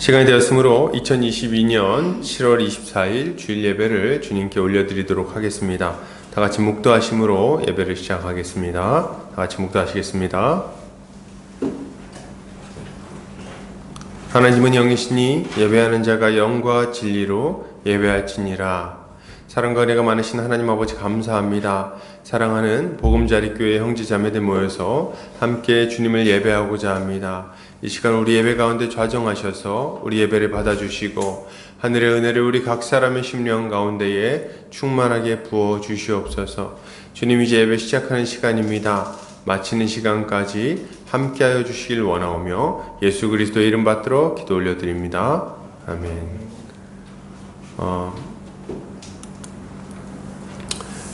시간이 되었으므로 2022년 7월 24일 주일 예배를 주님께 올려드리도록 하겠습니다. 다 같이 묵도하심으로 예배를 시작하겠습니다. 다 같이 묵도하시겠습니다. 하나님은 영이시니 예배하는 자가 영과 진리로 예배할지니라. 사랑과 은혜가 많으신 하나님 아버지 감사합니다. 사랑하는 보금자리교회 형제자매들 모여서 함께 주님을 예배하고자 합니다. 이 시간 우리 예배 가운데 좌정하셔서 우리 예배를 받아주시고 하늘의 은혜를 우리 각 사람의 심령 가운데에 충만하게 부어 주시옵소서. 주님, 이제 예배 시작하는 시간입니다. 마치는 시간까지 함께하여 주시길 원하오며 예수 그리스도의 이름 받들어 기도 올려드립니다. 아멘.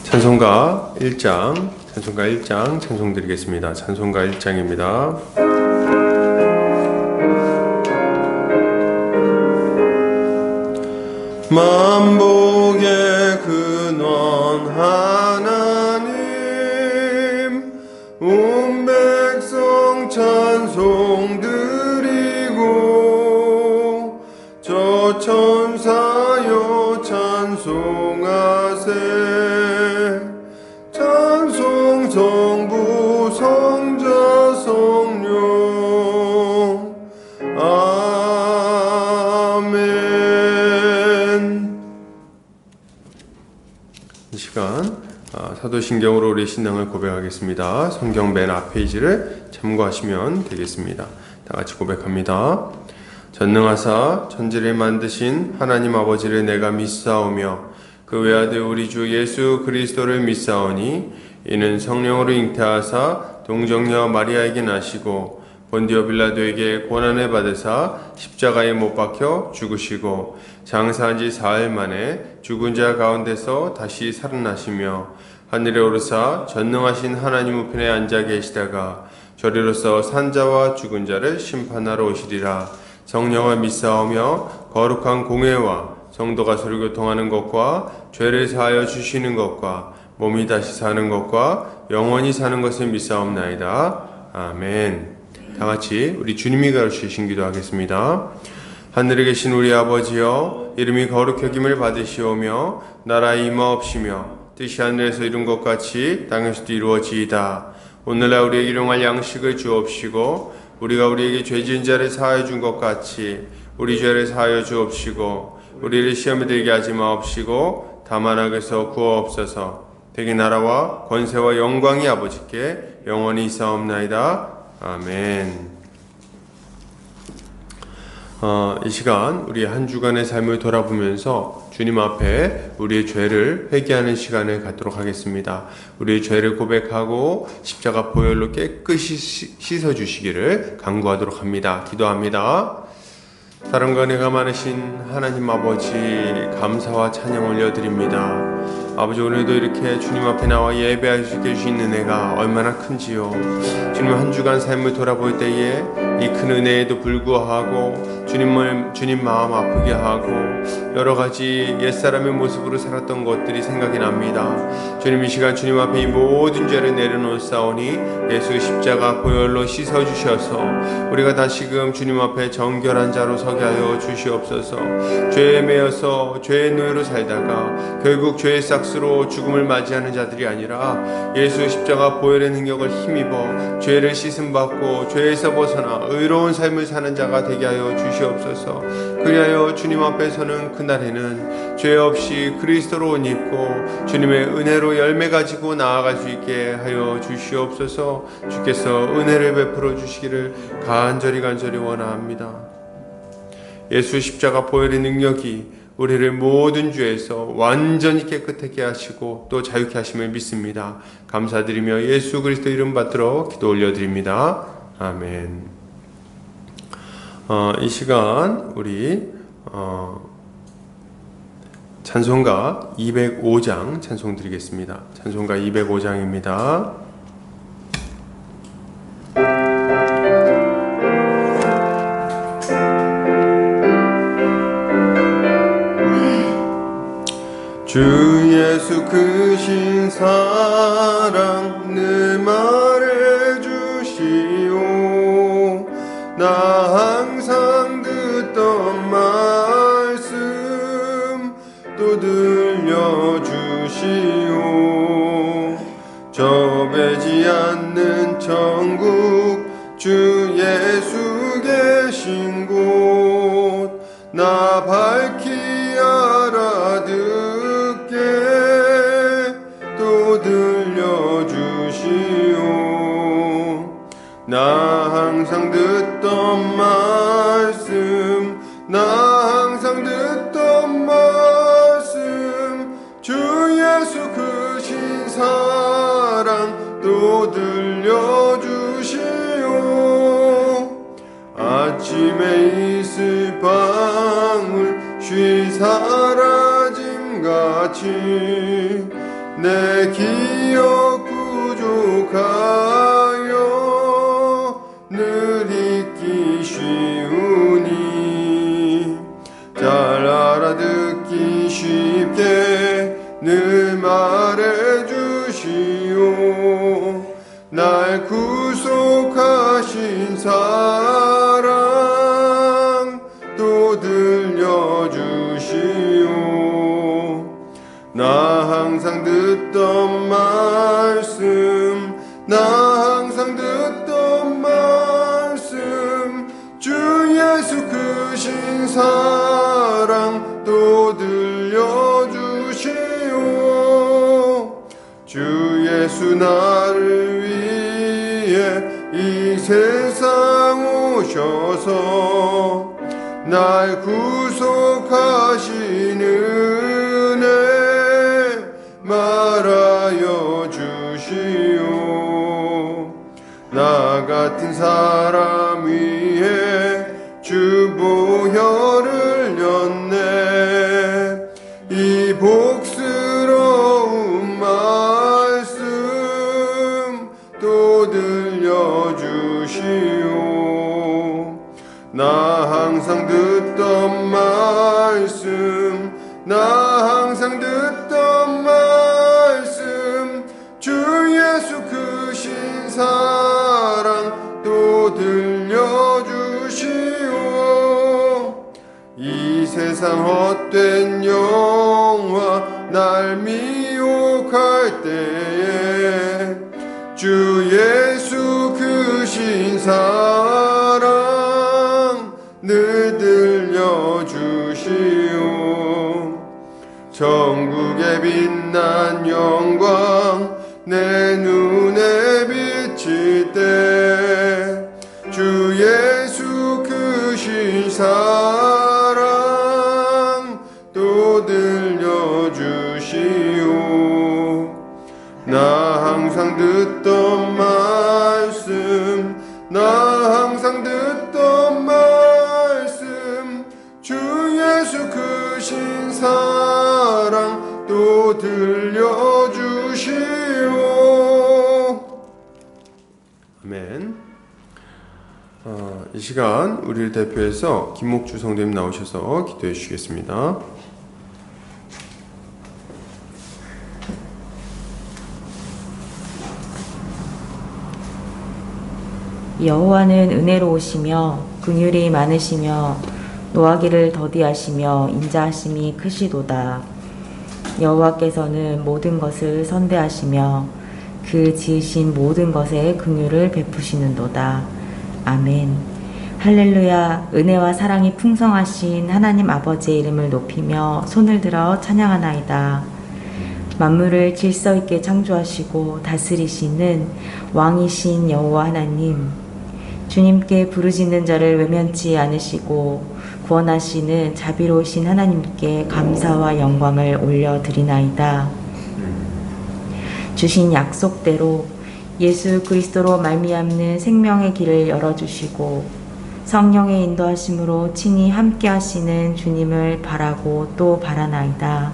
찬송가 1장 찬송 드리겠습니다. 찬송가 1장입니다. 만복의 근원 하나님, 온 백성 찬송 드리고 저 천사여 찬송하세. 찬송 성부 성자 성령 아멘. 이 시간 사도신경으로 우리 신앙을 고백하겠습니다. 성경 맨 앞 페이지를 참고하시면 되겠습니다. 다 같이 고백합니다. 전능하사 천지를 만드신 하나님 아버지를 내가 믿사오며 그 외아들 우리 주 예수 그리스도를 믿사오니 이는 성령으로 잉태하사 동정녀 마리아에게 나시고 본디오 빌라도에게 고난을 받으사 십자가에 못 박혀 죽으시고 장사한 지 사흘 만에 죽은 자 가운데서 다시 살아나시며 하늘에 오르사 전능하신 하나님 우편에 앉아 계시다가 저리로서 산자와 죽은 자를 심판하러 오시리라. 성령을 믿사오며 거룩한 공회와 성도가 서로 교통하는 것과 죄를 사하여 주시는 것과 몸이 다시 사는 것과 영원히 사는 것을 믿사옵나이다. 아멘. 다같이 우리 주님이 가르치신 기도하겠습니다. 하늘에 계신 우리 아버지여, 이름이 거룩히 여김을 받으시오며 나라의 임하옵시며 뜻이 하늘에서 이룬 것 같이 땅에서도 이루어지이다. 오늘날 우리에게 일용할 양식을 주옵시고 우리가 우리에게 죄 지은 자를 사하여 준 것 같이 우리 죄를 사하여 주옵시고 우리를 시험에 들게 하지 마옵시고 다만 악에서 구하옵소서. 대개 나라와 권세와 영광이 아버지께 영원히 있사옵나이다. 아멘. 이 시간 우리 한 주간의 삶을 돌아보면서 주님 앞에 우리의 죄를 회개하는 시간을 갖도록 하겠습니다. 우리의 죄를 고백하고 십자가 보혈로 깨끗이 씻어주시기를 간구하도록 합니다. 기도합니다. 사랑과 은혜가 많으신 하나님 아버지, 감사와 찬양 올려드립니다. 아버지, 오늘도 이렇게 주님 앞에 나와 예배할 수 있게 주신 은혜가 얼마나 큰지요. 주님, 한 주간 삶을 돌아볼 때에 이 큰 은혜에도 불구하고 주님 마음 아프게 하고 여러 가지 옛사람의 모습으로 살았던 것들이 생각이 납니다. 주님, 이 시간 주님 앞에 이 모든 죄를 내려놓사오니 예수 십자가 보혈로 씻어주셔서 우리가 다시금 주님 앞에 정결한 자로 서게 하여 주시옵소서. 죄에 매여서 죄의 노예로 살다가 결국 죄의 싹스로 죽음을 맞이하는 자들이 아니라 예수 십자가 보혈의 능력을 힘입어 죄를 씻음받고 죄에서 벗어나 의로운 삶을 사는 자가 되게 하여 주시옵소서. 그리하여 주님 앞에 서는 그날에는 죄 없이 그리스도로 옷 입고 주님의 은혜로 열매 가지고 나아갈 수 있게 하여 주시옵소서. 주께서 은혜를 베풀어 주시기를 간절히 원합니다. 예수 십자가 보혈의 능력이 우리를 모든 죄에서 완전히 깨끗하게 하시고 또 자유케 하심을 믿습니다. 감사드리며 예수 그리스도 이름 받들어 기도 올려드립니다. 아멘. 이 시간 우리 찬송가 205장 찬송 드리겠습니다. 찬송가 205장입니다. 주 예수 크신 사랑 늘 말해주시오. 나 항상 듣던 또 들려주시오. 좁지 않는 천국 주 예수 계신 곳 나 밝히 알아듣게 또 들려주시오. 나 항상 듣던 말씀 나 항상 듣던 말씀 주 예수 크신 사랑 또 들려주시오. 아침에 이슬 방울 쉬 사라짐같이 내 기억 부족하여 늘 잊기 쉬우니 잘 알아듣기 쉽게 늘 말해주시오. 날 구속하신 사랑 또 들려주시오. 나 항상 듣던 말씀 나 항상 듣던 말씀 주 예수 크신 사랑 또 들려주시오. 주 예수 나를 위해 이 세상 오셔서 날 구속하신 은혜 말하여 주시오. 나 같은 사람 위해 주 보혈을 흘렸네. 이 복스러운 말씀 또 들려주시오. 나 항상 듣던 말씀 나 항상 듣던 말씀 주 예수 크신 사랑 또 들려주시오. 이 세상 헛된 영화 날 미혹할 때에 주 예수 크신 사랑 늘 들려주시오. 천국의 빛난 영광 내 눈에 비칠 때 주 예수 크신 사랑 또 들려주시오. 나 항상 듣던 말씀 나 항상 듣던 말씀 주 예수 크신 사랑 또 들려주시오. 아멘. 이 시간 우리를 대표해서 김목주 성도님 나오셔서 기도해 주시겠습니다. 여호와는 은혜로우시며 긍휼이 많으시며 노하기를 더디하시며 인자하심이 크시도다. 여호와께서는 모든 것을 선대하시며 그 지으신 모든 것에 긍휼을 베푸시는도다. 아멘. 할렐루야. 은혜와 사랑이 풍성하신 하나님 아버지의 이름을 높이며 손을 들어 찬양하나이다. 만물을 질서 있게 창조하시고 다스리시는 왕이신 여호와 하나님, 주님께 부르짖는 자를 외면치 않으시고 구원하시는 자비로우신 하나님께 감사와 영광을 올려드리나이다. 주신 약속대로 예수 그리스도로 말미암는 생명의 길을 열어주시고 성령의 인도하심으로 친히 함께 하시는 주님을 바라고 또 바라나이다.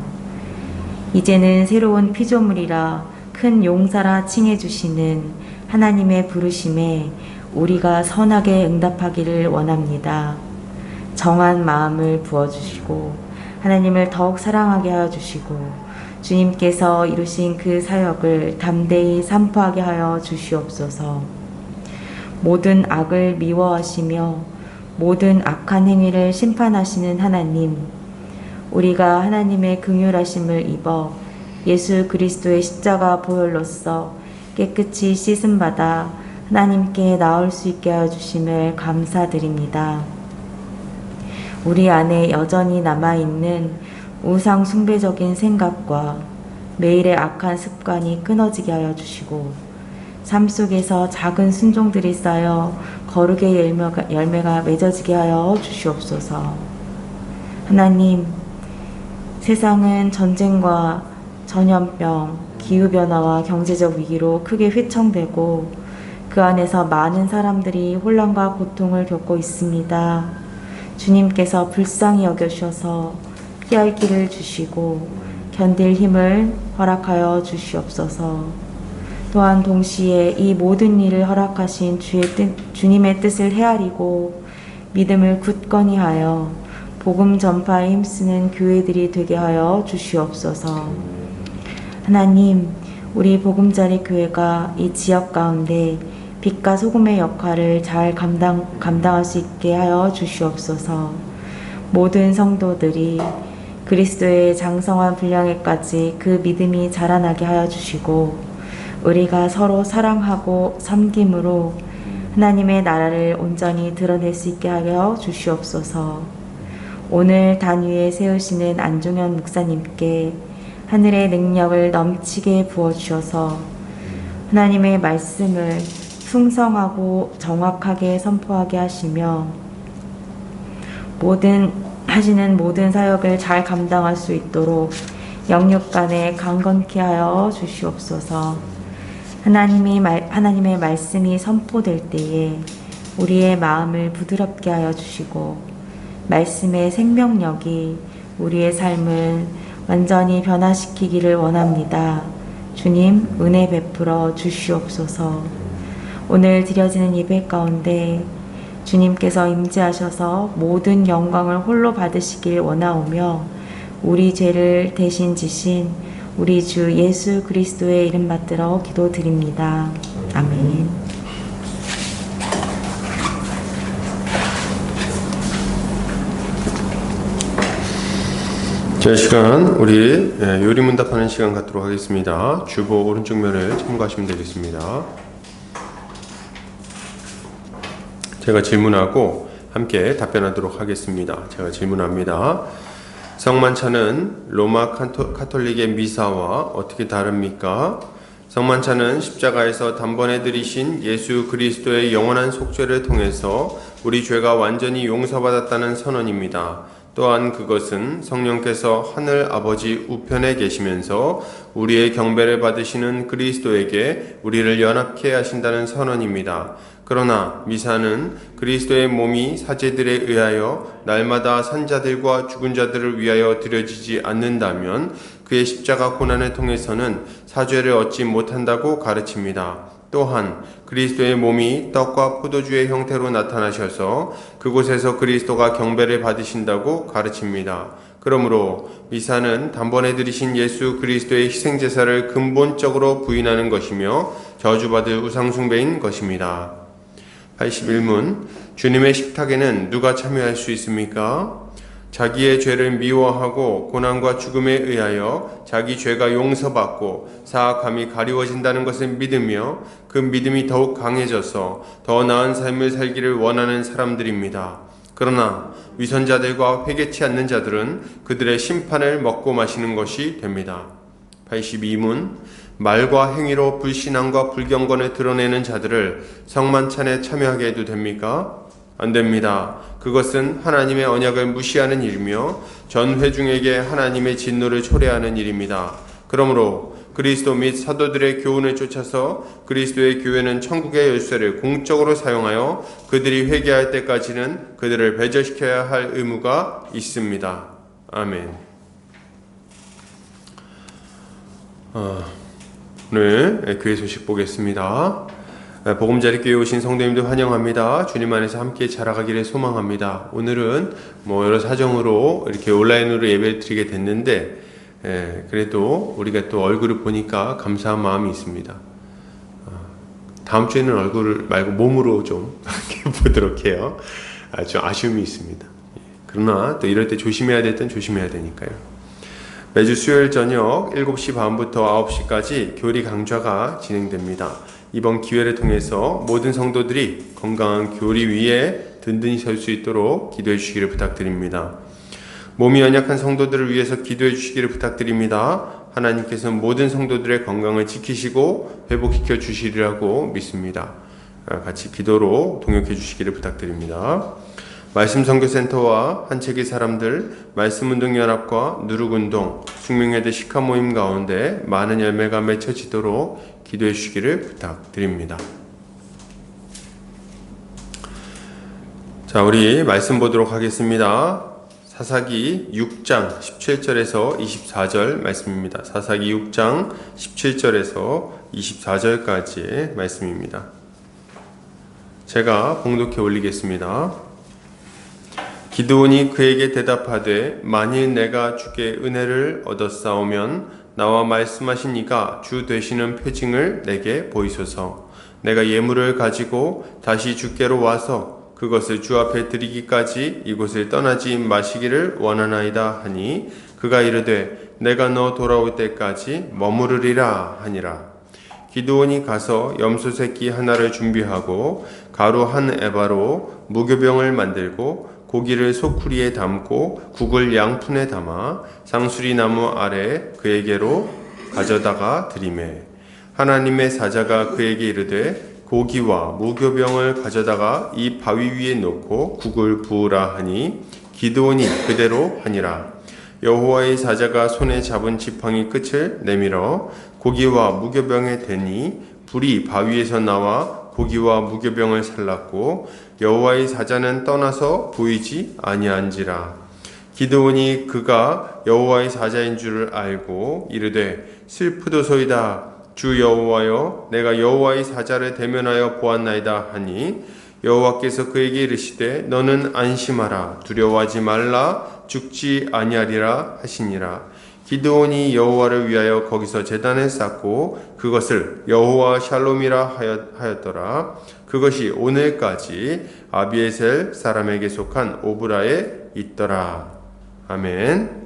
이제는 새로운 피조물이라 큰 용사라 칭해주시는 하나님의 부르심에 우리가 선하게 응답하기를 원합니다. 정한 마음을 부어주시고 하나님을 더욱 사랑하게 하여 주시고 주님께서 이루신 그 사역을 담대히 선포하게 하여 주시옵소서. 모든 악을 미워하시며 모든 악한 행위를 심판하시는 하나님, 우리가 하나님의 긍휼하심을 입어 예수 그리스도의 십자가 보혈로서 깨끗이 씻음받아 하나님께 나올 수 있게 하여 주심을 감사드립니다. 우리 안에 여전히 남아있는 우상 숭배적인 생각과 매일의 악한 습관이 끊어지게 하여 주시고 삶 속에서 작은 순종들이 쌓여 거룩의 열매가 맺어지게 하여 주시옵소서. 하나님, 세상은 전쟁과 전염병, 기후변화와 경제적 위기로 크게 휘청되고 그 안에서 많은 사람들이 혼란과 고통을 겪고 있습니다. 주님께서 불쌍히 여겨주셔서 피할 길을 주시고 견딜 힘을 허락하여 주시옵소서. 또한 동시에 이 모든 일을 허락하신 주님의 뜻을 헤아리고 믿음을 굳건히 하여 복음 전파에 힘쓰는 교회들이 되게 하여 주시옵소서. 하나님, 우리 보금자리 교회가 이 지역 가운데 빛과 소금의 역할을 잘 감당할 수 있게 하여 주시옵소서. 모든 성도들이 그리스도의 장성한 분량에까지 그 믿음이 자라나게 하여 주시고 우리가 서로 사랑하고 섬김으로 하나님의 나라를 온전히 드러낼 수 있게 하여 주시옵소서. 오늘 단 위에 세우시는 안종현 목사님께 하늘의 능력을 넘치게 부어주셔서 하나님의 말씀을 풍성하고 정확하게 선포하게 하시며 하시는 모든 사역을 잘 감당할 수 있도록 영육간에 강건케 하여 주시옵소서. 하나님의 말씀이 선포될 때에 우리의 마음을 부드럽게 하여 주시고 말씀의 생명력이 우리의 삶을 완전히 변화시키기를 원합니다. 주님, 은혜 베풀어 주시옵소서. 오늘 드려지는 예배 가운데 주님께서 임재하셔서 모든 영광을 홀로 받으시길 원하오며 우리 죄를 대신 지신 우리 주 예수 그리스도의 이름 받들어 기도드립니다. 아멘. 자, 시간 우리 요리문답하는 시간 갖도록 하겠습니다. 주보 오른쪽 면을 참고하시면 되겠습니다. 제가 질문하고 함께 답변하도록 하겠습니다. 제가 질문합니다. 성만찬은 로마 카톨릭의 미사와 어떻게 다릅니까? 성만찬은 십자가에서 단번에 들이신 예수 그리스도의 영원한 속죄를 통해서 우리 죄가 완전히 용서받았다는 선언입니다. 또한 그것은 성령께서 하늘 아버지 우편에 계시면서 우리의 경배를 받으시는 그리스도에게 우리를 연합케 하신다는 선언입니다. 그러나 미사는 그리스도의 몸이 사제들에 의하여 날마다 산자들과 죽은 자들을 위하여 드려지지 않는다면 그의 십자가 고난을 통해서는 사죄를 얻지 못한다고 가르칩니다. 또한 그리스도의 몸이 떡과 포도주의 형태로 나타나셔서 그곳에서 그리스도가 경배를 받으신다고 가르칩니다. 그러므로 미사는 단번에 들이신 예수 그리스도의 희생제사를 근본적으로 부인하는 것이며 저주받을 우상숭배인 것입니다. 81문 주님의 식탁에는 누가 참여할 수 있습니까? 자기의 죄를 미워하고 고난과 죽음에 의하여 자기 죄가 용서받고 사악함이 가리워진다는 것을 믿으며 그 믿음이 더욱 강해져서 더 나은 삶을 살기를 원하는 사람들입니다. 그러나 위선자들과 회개치 않는 자들은 그들의 심판을 먹고 마시는 것이 됩니다. 82문 말과 행위로 불신앙과 불경건을 드러내는 자들을 성만찬에 참여하게 해도 됩니까? 안 됩니다. 그것은 하나님의 언약을 무시하는 일이며 전 회중에게 하나님의 진노를 초래하는 일입니다. 그러므로 그리스도 및 사도들의 교훈을 쫓아서 그리스도의 교회는 천국의 열쇠를 공적으로 사용하여 그들이 회개할 때까지는 그들을 배제시켜야 할 의무가 있습니다. 아멘. 오늘 교회 소식 보겠습니다. 보금자리 교회에 오신 성도님들 환영합니다. 주님 안에서 함께 자라가기를 소망합니다. 오늘은 여러 사정으로 이렇게 온라인으로 예배를 드리게 됐는데 그래도 우리가 또 얼굴을 보니까 감사한 마음이 있습니다. 다음 주에는 얼굴 말고 몸으로 좀 보도록 해요. 좀 아쉬움이 있습니다. 그러나 또 이럴 때 조심해야 될 땐 조심해야 되니까요. 매주 수요일 저녁 7시 반부터 9시까지 교리 강좌가 진행됩니다. 이번 기회를 통해서 모든 성도들이 건강한 교리 위에 든든히 설 수 있도록 기도해 주시기를 부탁드립니다. 몸이 연약한 성도들을 위해서 기도해 주시기를 부탁드립니다. 하나님께서는 모든 성도들의 건강을 지키시고 회복시켜 주시리라고 믿습니다. 같이 기도로 동역해 주시기를 부탁드립니다. 말씀 선교센터와 한책의 사람들, 말씀운동연합과 누룩운동, 숙명회대 시카 모임 가운데 많은 열매가 맺혀지도록 기도해 주시기를 부탁드립니다. 자, 우리 말씀 보도록 하겠습니다. 사사기 6장 17절에서 24절 말씀입니다. 사사기 6장 17절에서 24절까지의 말씀입니다. 제가 봉독해 올리겠습니다. 기드온이 그에게 대답하되 만일 내가 주께 은혜를 얻었사오면 나와 말씀하신 이가 주 되시는 표징을 내게 보이소서. 내가 예물을 가지고 다시 주께로 와서 그것을 주 앞에 드리기까지 이곳을 떠나지 마시기를 원하나이다 하니 그가 이르되 내가 너 돌아올 때까지 머무르리라 하니라. 기드온이 가서 염소 새끼 하나를 준비하고 가루 한 에바로 무교병을 만들고 고기를 소쿠리에 담고 국을 양푼에 담아 상수리 나무 아래 그에게로 가져다가 드리매 하나님의 사자가 그에게 이르되 고기와 무교병을 가져다가 이 바위 위에 놓고 국을 부으라 하니 기드온이 그대로 하니라. 여호와의 사자가 손에 잡은 지팡이 끝을 내밀어 고기와 무교병에 대니 불이 바위에서 나와 고기와 무교병을 살랐고 여호와의 사자는 떠나서 보이지 아니한지라. 기드온이 그가 여호와의 사자인 줄을 알고 이르되 슬프도소이다. 주 여호와여, 내가 여호와의 사자를 대면하여 보았나이다 하니 여호와께서 그에게 이르시되 너는 안심하라. 두려워하지 말라. 죽지 아니하리라 하시니라. 기드온이 여호와를 위하여 거기서 제단을 쌓고 그것을 여호와 샬롬이라 하였더라. 그것이 오늘까지 아비에셀 사람에게 속한 오브라에 있더라. 아멘.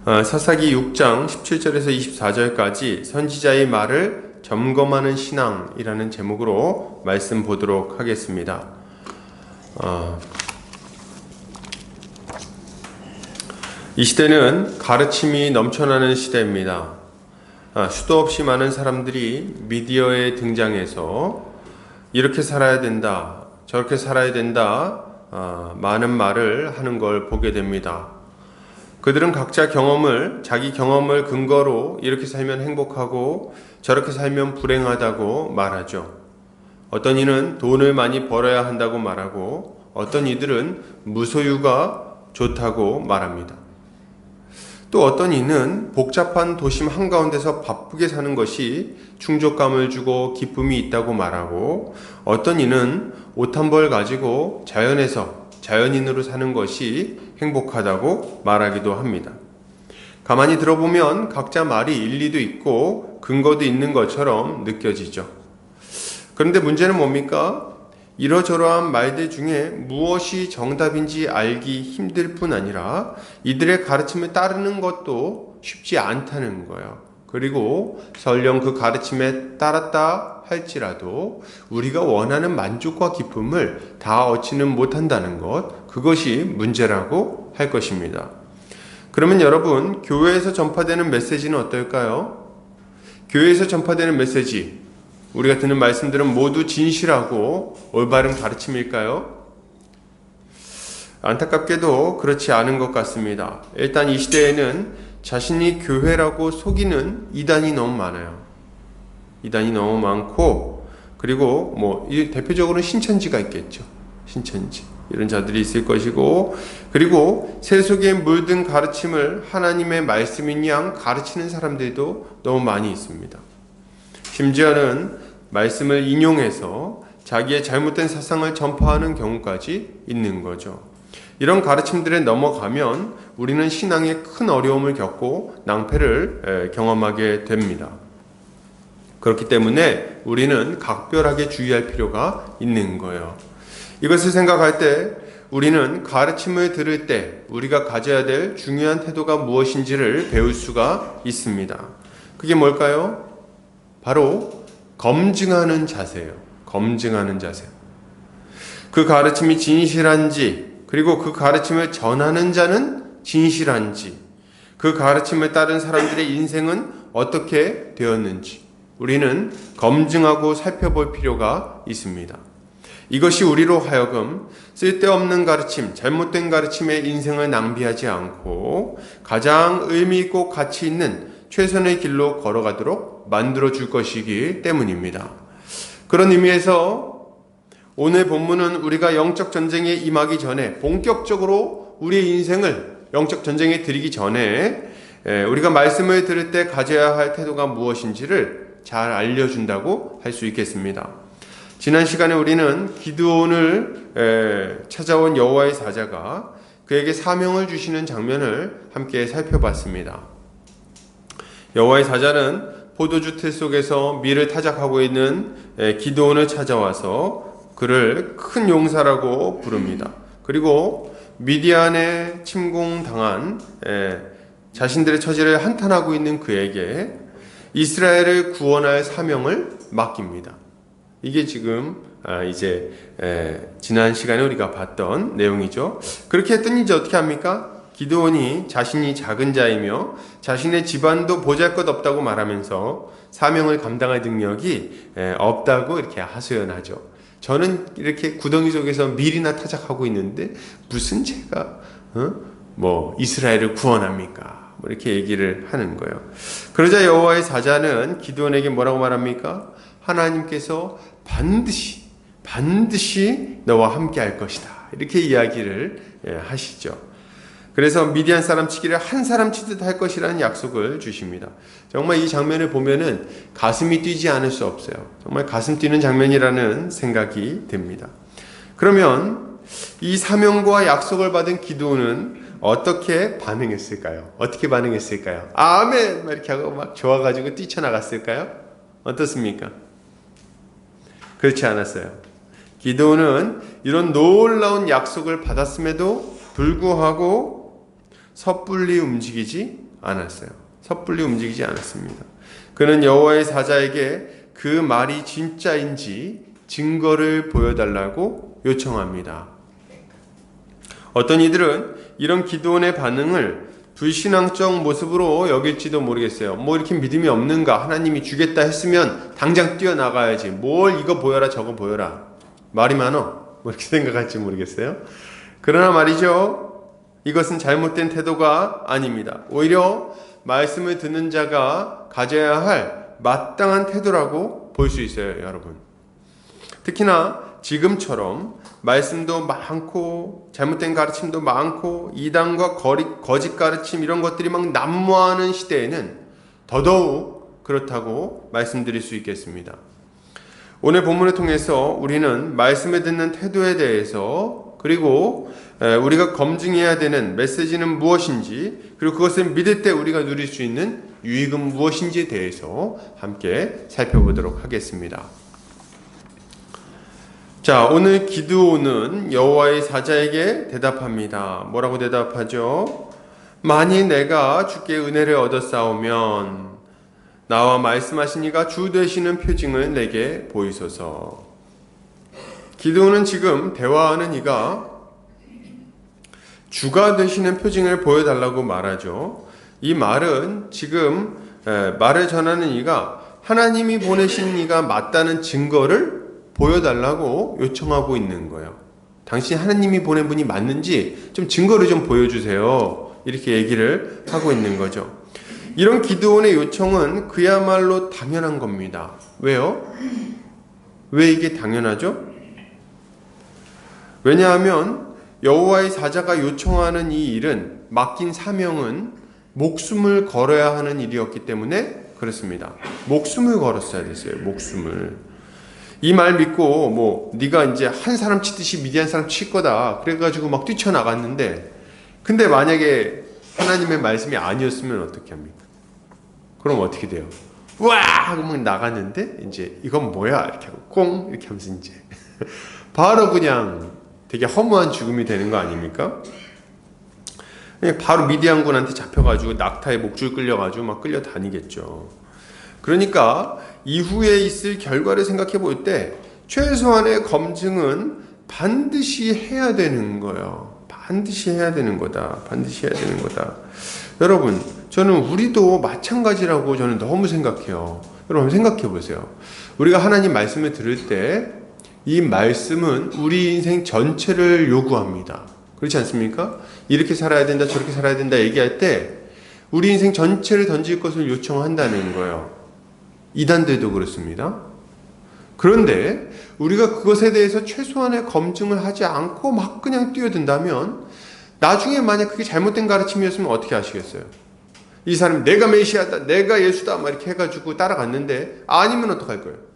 사사기 6장 17절에서 24절까지 선지자의 말을 점검하는 신앙이라는 제목으로 말씀 보도록 하겠습니다. 이 시대는 가르침이 넘쳐나는 시대입니다. 수도 없이 많은 사람들이 미디어에 등장해서 이렇게 살아야 된다, 저렇게 살아야 된다, 많은 말을 하는 걸 보게 됩니다. 그들은 각자 자기 경험을 근거로 이렇게 살면 행복하고 저렇게 살면 불행하다고 말하죠. 어떤 이는 돈을 많이 벌어야 한다고 말하고 어떤 이들은 무소유가 좋다고 말합니다. 또 어떤 이는 복잡한 도심 한가운데서 바쁘게 사는 것이 충족감을 주고 기쁨이 있다고 말하고 어떤 이는 옷 한 벌 가지고 자연에서 자연인으로 사는 것이 행복하다고 말하기도 합니다. 가만히 들어보면 각자 말이 일리도 있고 근거도 있는 것처럼 느껴지죠. 그런데 문제는 뭡니까? 이러저러한 말들 중에 무엇이 정답인지 알기 힘들 뿐 아니라 이들의 가르침을 따르는 것도 쉽지 않다는 거예요. 그리고 설령 그 가르침에 따랐다 할지라도 우리가 원하는 만족과 기쁨을 다 얻지는 못한다는 것, 그것이 문제라고 할 것입니다. 그러면 여러분, 교회에서 전파되는 메시지는 어떨까요? 교회에서 전파되는 메시지, 우리가 듣는 말씀들은 모두 진실하고 올바른 가르침일까요? 안타깝게도 그렇지 않은 것 같습니다. 일단 이 시대에는 자신이 교회라고 속이는 이단이 너무 많아요. 이단이 너무 많고, 그리고 대표적으로는 신천지가 있겠죠. 신천지. 이런 자들이 있을 것이고, 그리고 세속에 물든 가르침을 하나님의 말씀인 양 가르치는 사람들도 너무 많이 있습니다. 심지어는 말씀을 인용해서 자기의 잘못된 사상을 전파하는 경우까지 있는 거죠. 이런 가르침들에 넘어가면 우리는 신앙에 큰 어려움을 겪고 낭패를 경험하게 됩니다. 그렇기 때문에 우리는 각별하게 주의할 필요가 있는 거예요. 이것을 생각할 때 우리는 가르침을 들을 때 우리가 가져야 될 중요한 태도가 무엇인지를 배울 수가 있습니다. 그게 뭘까요? 바로 검증하는 자세예요. 검증하는 자세. 그 가르침이 진실한지, 그리고 그 가르침을 전하는 자는 진실한지, 그 가르침을 따른 사람들의 인생은 어떻게 되었는지 우리는 검증하고 살펴볼 필요가 있습니다. 이것이 우리로 하여금 쓸데없는 가르침, 잘못된 가르침에 인생을 낭비하지 않고 가장 의미 있고 가치 있는 최선의 길로 걸어가도록 만들어줄 것이기 때문입니다. 그런 의미에서 오늘 본문은 우리가 영적 전쟁에 임하기 전에 본격적으로 우리의 인생을 영적 전쟁에 들이기 전에 우리가 말씀을 들을 때 가져야 할 태도가 무엇인지를 잘 알려준다고 할 수 있겠습니다. 지난 시간에 우리는 기드온을 찾아온 여호와의 사자가 그에게 사명을 주시는 장면을 함께 살펴봤습니다. 여호와의 사자는 포도주 틀 속에서 밀을 타작하고 있는 기드온을 찾아와서 그를 큰 용사라고 부릅니다. 그리고 미디안에 침공당한 자신들의 처지를 한탄하고 있는 그에게 이스라엘을 구원할 사명을 맡깁니다. 이게 지금 지난 시간에 우리가 봤던 내용이죠. 그렇게 했더니 이제 어떻게 합니까? 기드온이 자신이 작은 자이며 자신의 집안도 보잘것없다고 말하면서 사명을 감당할 능력이 없다고 이렇게 하소연하죠. 저는 이렇게 구덩이 속에서 밀이나 타작하고 있는데 무슨 제가 이스라엘을 구원합니까? 이렇게 얘기를 하는 거예요. 그러자 여호와의 사자는 기드온에게 뭐라고 말합니까? 하나님께서 반드시 너와 함께 할 것이다. 이렇게 이야기를 하시죠. 그래서 미디안 사람 치기를 한 사람 치듯 할 것이라는 약속을 주십니다. 정말 이 장면을 보면은 가슴이 뛰지 않을 수 없어요. 정말 가슴 뛰는 장면이라는 생각이 듭니다. 그러면 이 사명과 약속을 받은 기드온은 어떻게 반응했을까요? 아멘! 이렇게 하고 막 좋아가지고 뛰쳐나갔을까요? 어떻습니까? 그렇지 않았어요. 기드온은 이런 놀라운 약속을 받았음에도 불구하고 섣불리 움직이지 않았습니다. 그는 여호와의 사자에게 그 말이 진짜인지 증거를 보여달라고 요청합니다. 어떤 이들은 이런 기드온의 반응을 불신앙적 모습으로 여길지도 모르겠어요. 이렇게 믿음이 없는가? 하나님이 주겠다 했으면 당장 뛰어나가야지. 뭘 이거 보여라 저거 보여라. 말이 많어. 이렇게 생각할지 모르겠어요. 그러나 말이죠. 이것은 잘못된 태도가 아닙니다. 오히려 말씀을 듣는 자가 가져야 할 마땅한 태도라고 볼 수 있어요, 여러분. 특히나 지금처럼 말씀도 많고 잘못된 가르침도 많고 이단과 거짓 가르침 이런 것들이 막 난무하는 시대에는 더더욱 그렇다고 말씀드릴 수 있겠습니다. 오늘 본문을 통해서 우리는 말씀을 듣는 태도에 대해서 그리고 우리가 검증해야 되는 메시지는 무엇인지 그리고 그것을 믿을 때 우리가 누릴 수 있는 유익은 무엇인지에 대해서 함께 살펴보도록 하겠습니다. 자, 오늘 기드온은 여호와의 사자에게 대답합니다. 뭐라고 대답하죠? 만일 내가 주께 은혜를 얻었사오면 나와 말씀하신 이가 주 되시는 표징을 내게 보이소서. 기드온은 지금 대화하는 이가 주가 되시는 표징을 보여달라고 말하죠. 이 말은 지금 말을 전하는 이가 하나님이 보내신 이가 맞다는 증거를 보여달라고 요청하고 있는 거예요. 당신 하나님이 보낸 분이 맞는지 좀 증거를 좀 보여주세요. 이렇게 얘기를 하고 있는 거죠. 이런 기드온의 요청은 그야말로 당연한 겁니다. 왜요? 왜 이게 당연하죠? 왜냐하면 여호와의 사자가 요청하는 이 일은 맡긴 사명은 목숨을 걸어야 하는 일이었기 때문에 그렇습니다. 목숨을 걸었어야 됐어요. 목숨을. 이 말 믿고 네가 이제 한 사람 치듯이 미디안 사람 칠 거다. 그래가지고 막 뛰쳐나갔는데 근데 만약에 하나님의 말씀이 아니었으면 어떻게 합니까? 그럼 어떻게 돼요? 와! 하고 막 나갔는데 이제 이건 뭐야? 이렇게 하고 꽁! 이렇게 하면서 이제 바로 그냥 되게 허무한 죽음이 되는 거 아닙니까? 그냥 바로 미디안군한테 잡혀가지고 낙타에 목줄 끌려가지고 막 끌려다니겠죠. 그러니까 이후에 있을 결과를 생각해 볼 때 최소한의 검증은 반드시 해야 되는 거예요. 반드시 해야 되는 거다. 반드시 해야 되는 거다. 여러분, 저는 우리도 마찬가지라고 저는 너무 생각해요. 여러분 생각해 보세요. 우리가 하나님 말씀을 들을 때 이 말씀은 우리 인생 전체를 요구합니다. 그렇지 않습니까? 이렇게 살아야 된다, 저렇게 살아야 된다 얘기할 때 우리 인생 전체를 던질 것을 요청한다는 거예요. 이단들도 그렇습니다. 그런데 우리가 그것에 대해서 최소한의 검증을 하지 않고 막 그냥 뛰어든다면 나중에 만약 그게 잘못된 가르침이었으면 어떻게 하시겠어요? 이 사람이 내가 메시아다, 내가 예수다 막 이렇게 해가지고 따라갔는데 아니면 어떡할 거예요?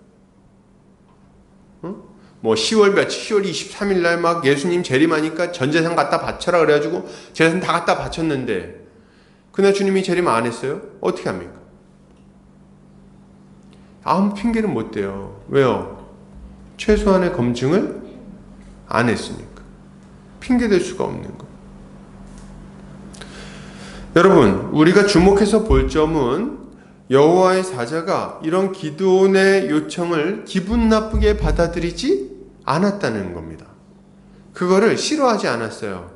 뭐 10월 23일 날 막 예수님 재림하니까 전 재산 갖다 바쳐라 그래가지고 재산 다 갖다 바쳤는데 그날 주님이 재림 안 했어요? 어떻게 합니까? 아무 핑계는 못 대요. 왜요? 최소한의 검증을 안 했으니까. 핑계 댈 수가 없는 거. 여러분, 우리가 주목해서 볼 점은 여호와의 사자가 이런 기드온의 요청을 기분 나쁘게 받아들이지 않았다는 겁니다. 그거를 싫어하지 않았어요.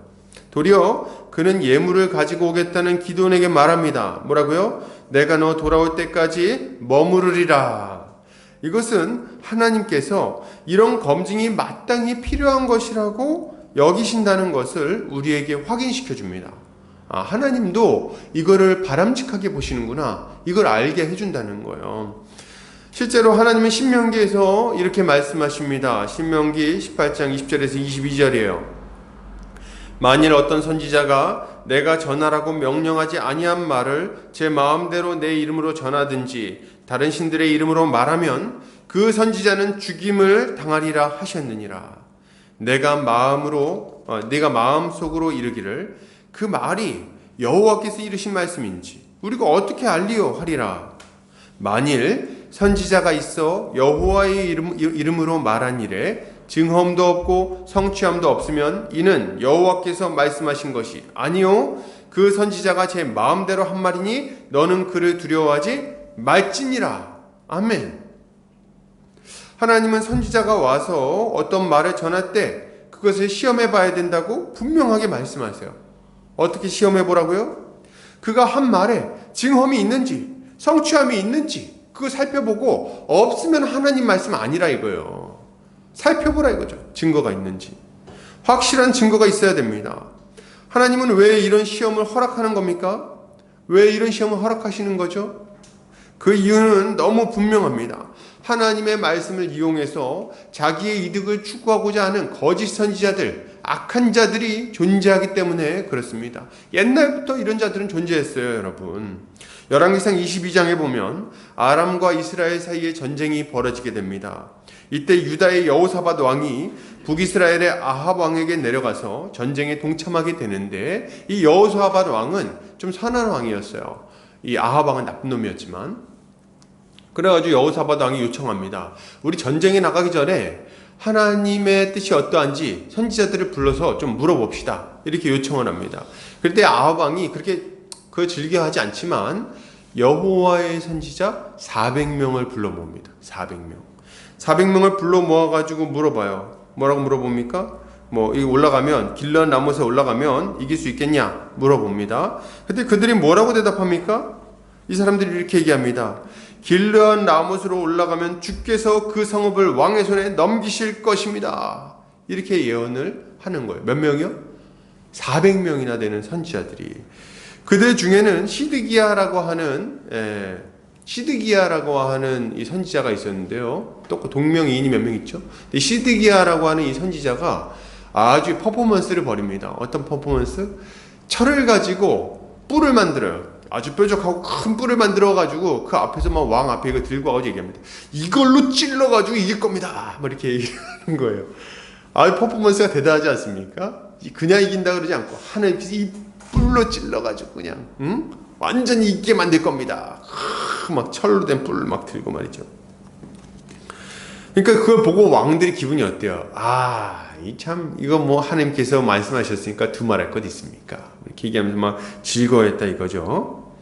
도리어 그는 예물을 가지고 오겠다는 기드온에게 말합니다. 뭐라고요? 내가 너 돌아올 때까지 머무르리라. 이것은 하나님께서 이런 검증이 마땅히 필요한 것이라고 여기신다는 것을 우리에게 확인시켜 줍니다. 아, 하나님도 이거를 바람직하게 보시는구나. 이걸 알게 해준다는 거예요. 실제로 하나님은 신명기에서 이렇게 말씀하십니다. 신명기 18장 20절에서 22절이에요. 만일 어떤 선지자가 내가 전하라고 명령하지 아니한 말을 제 마음대로 내 이름으로 전하든지 다른 신들의 이름으로 말하면 그 선지자는 죽임을 당하리라 하셨느니라. 내가 마음속으로 이르기를 그 말이 여호와께서 이르신 말씀인지 우리가 어떻게 알리요 하리라. 만일 선지자가 있어 여호와의 이름으로 말한 일에 증험도 없고 성취함도 없으면 이는 여호와께서 말씀하신 것이 아니요 그 선지자가 제 마음대로 한 말이니 너는 그를 두려워하지 말지니라. 아멘. 하나님은 선지자가 와서 어떤 말을 전할 때 그것을 시험해 봐야 된다고 분명하게 말씀하세요. 어떻게 시험해 보라고요? 그가 한 말에 증험이 있는지 성취함이 있는지 그거 살펴보고 없으면 하나님 말씀 아니라 이거예요. 살펴보라 이거죠. 증거가 있는지. 확실한 증거가 있어야 됩니다. 하나님은 왜 이런 시험을 허락하는 겁니까? 왜 이런 시험을 허락하시는 거죠? 그 이유는 너무 분명합니다. 하나님의 말씀을 이용해서 자기의 이득을 추구하고자 하는 거짓 선지자들, 악한 자들이 존재하기 때문에 그렇습니다. 옛날부터 이런 자들은 존재했어요, 여러분. 열왕기상 22장에 보면 아람과 이스라엘 사이에 전쟁이 벌어지게 됩니다. 이때 유다의 여호사밧 왕이 북이스라엘의 아합 왕에게 내려가서 전쟁에 동참하게 되는데 이 여호사밧 왕은 좀 선한 왕이었어요. 이 아합 왕은 나쁜 놈이었지만 그래가지고 여호사밧 왕이 요청합니다. 우리 전쟁에 나가기 전에 하나님의 뜻이 어떠한지 선지자들을 불러서 좀 물어봅시다. 이렇게 요청을 합니다. 그때 아합 왕이 그렇게 그걸 즐겨하지 않지만 여호와의 선지자 400명을 불러 모읍니다. 400명을 불러 모아가지고 물어봐요. 뭐라고 물어봅니까? 이 올라가면 길르앗 라못에 올라가면 이길 수 있겠냐 물어봅니다. 근데 그들이 뭐라고 대답합니까? 이 사람들이 이렇게 얘기합니다. 길르앗 라못으로 올라가면 주께서 그 성읍을 왕의 손에 넘기실 것입니다. 이렇게 예언을 하는 거예요. 몇 명이요? 400명이나 되는 선지자들이. 그들 중에는 시드기야라고 하는 이 선지자가 있었는데요. 또 동명이인이 몇 명 있죠. 시드기야라고 하는 이 선지자가 아주 퍼포먼스를 벌입니다. 어떤 퍼포먼스? 철을 가지고 뿔을 만들어요. 아주 뾰족하고 큰 뿔을 만들어가지고 그 앞에서 막 왕 앞에 이거 들고 와가지고 얘기합니다. 이걸로 찔러가지고 이길 겁니다. 뭐 이렇게 얘기하는 거예요. 아, 퍼포먼스가 대단하지 않습니까? 그냥 이긴다 그러지 않고 하늘 이 뿔로 찔러가지고 그냥 완전히 있게 만들 겁니다. 막 철로 된 뿔을 막 들고 말이죠. 그러니까 그걸 보고 왕들이 기분이 어때요? 아, 이 참 이거 뭐 하나님께서 말씀하셨으니까 두말할 것 있습니까? 이렇게 얘기하면서 막 즐거워했다 이거죠.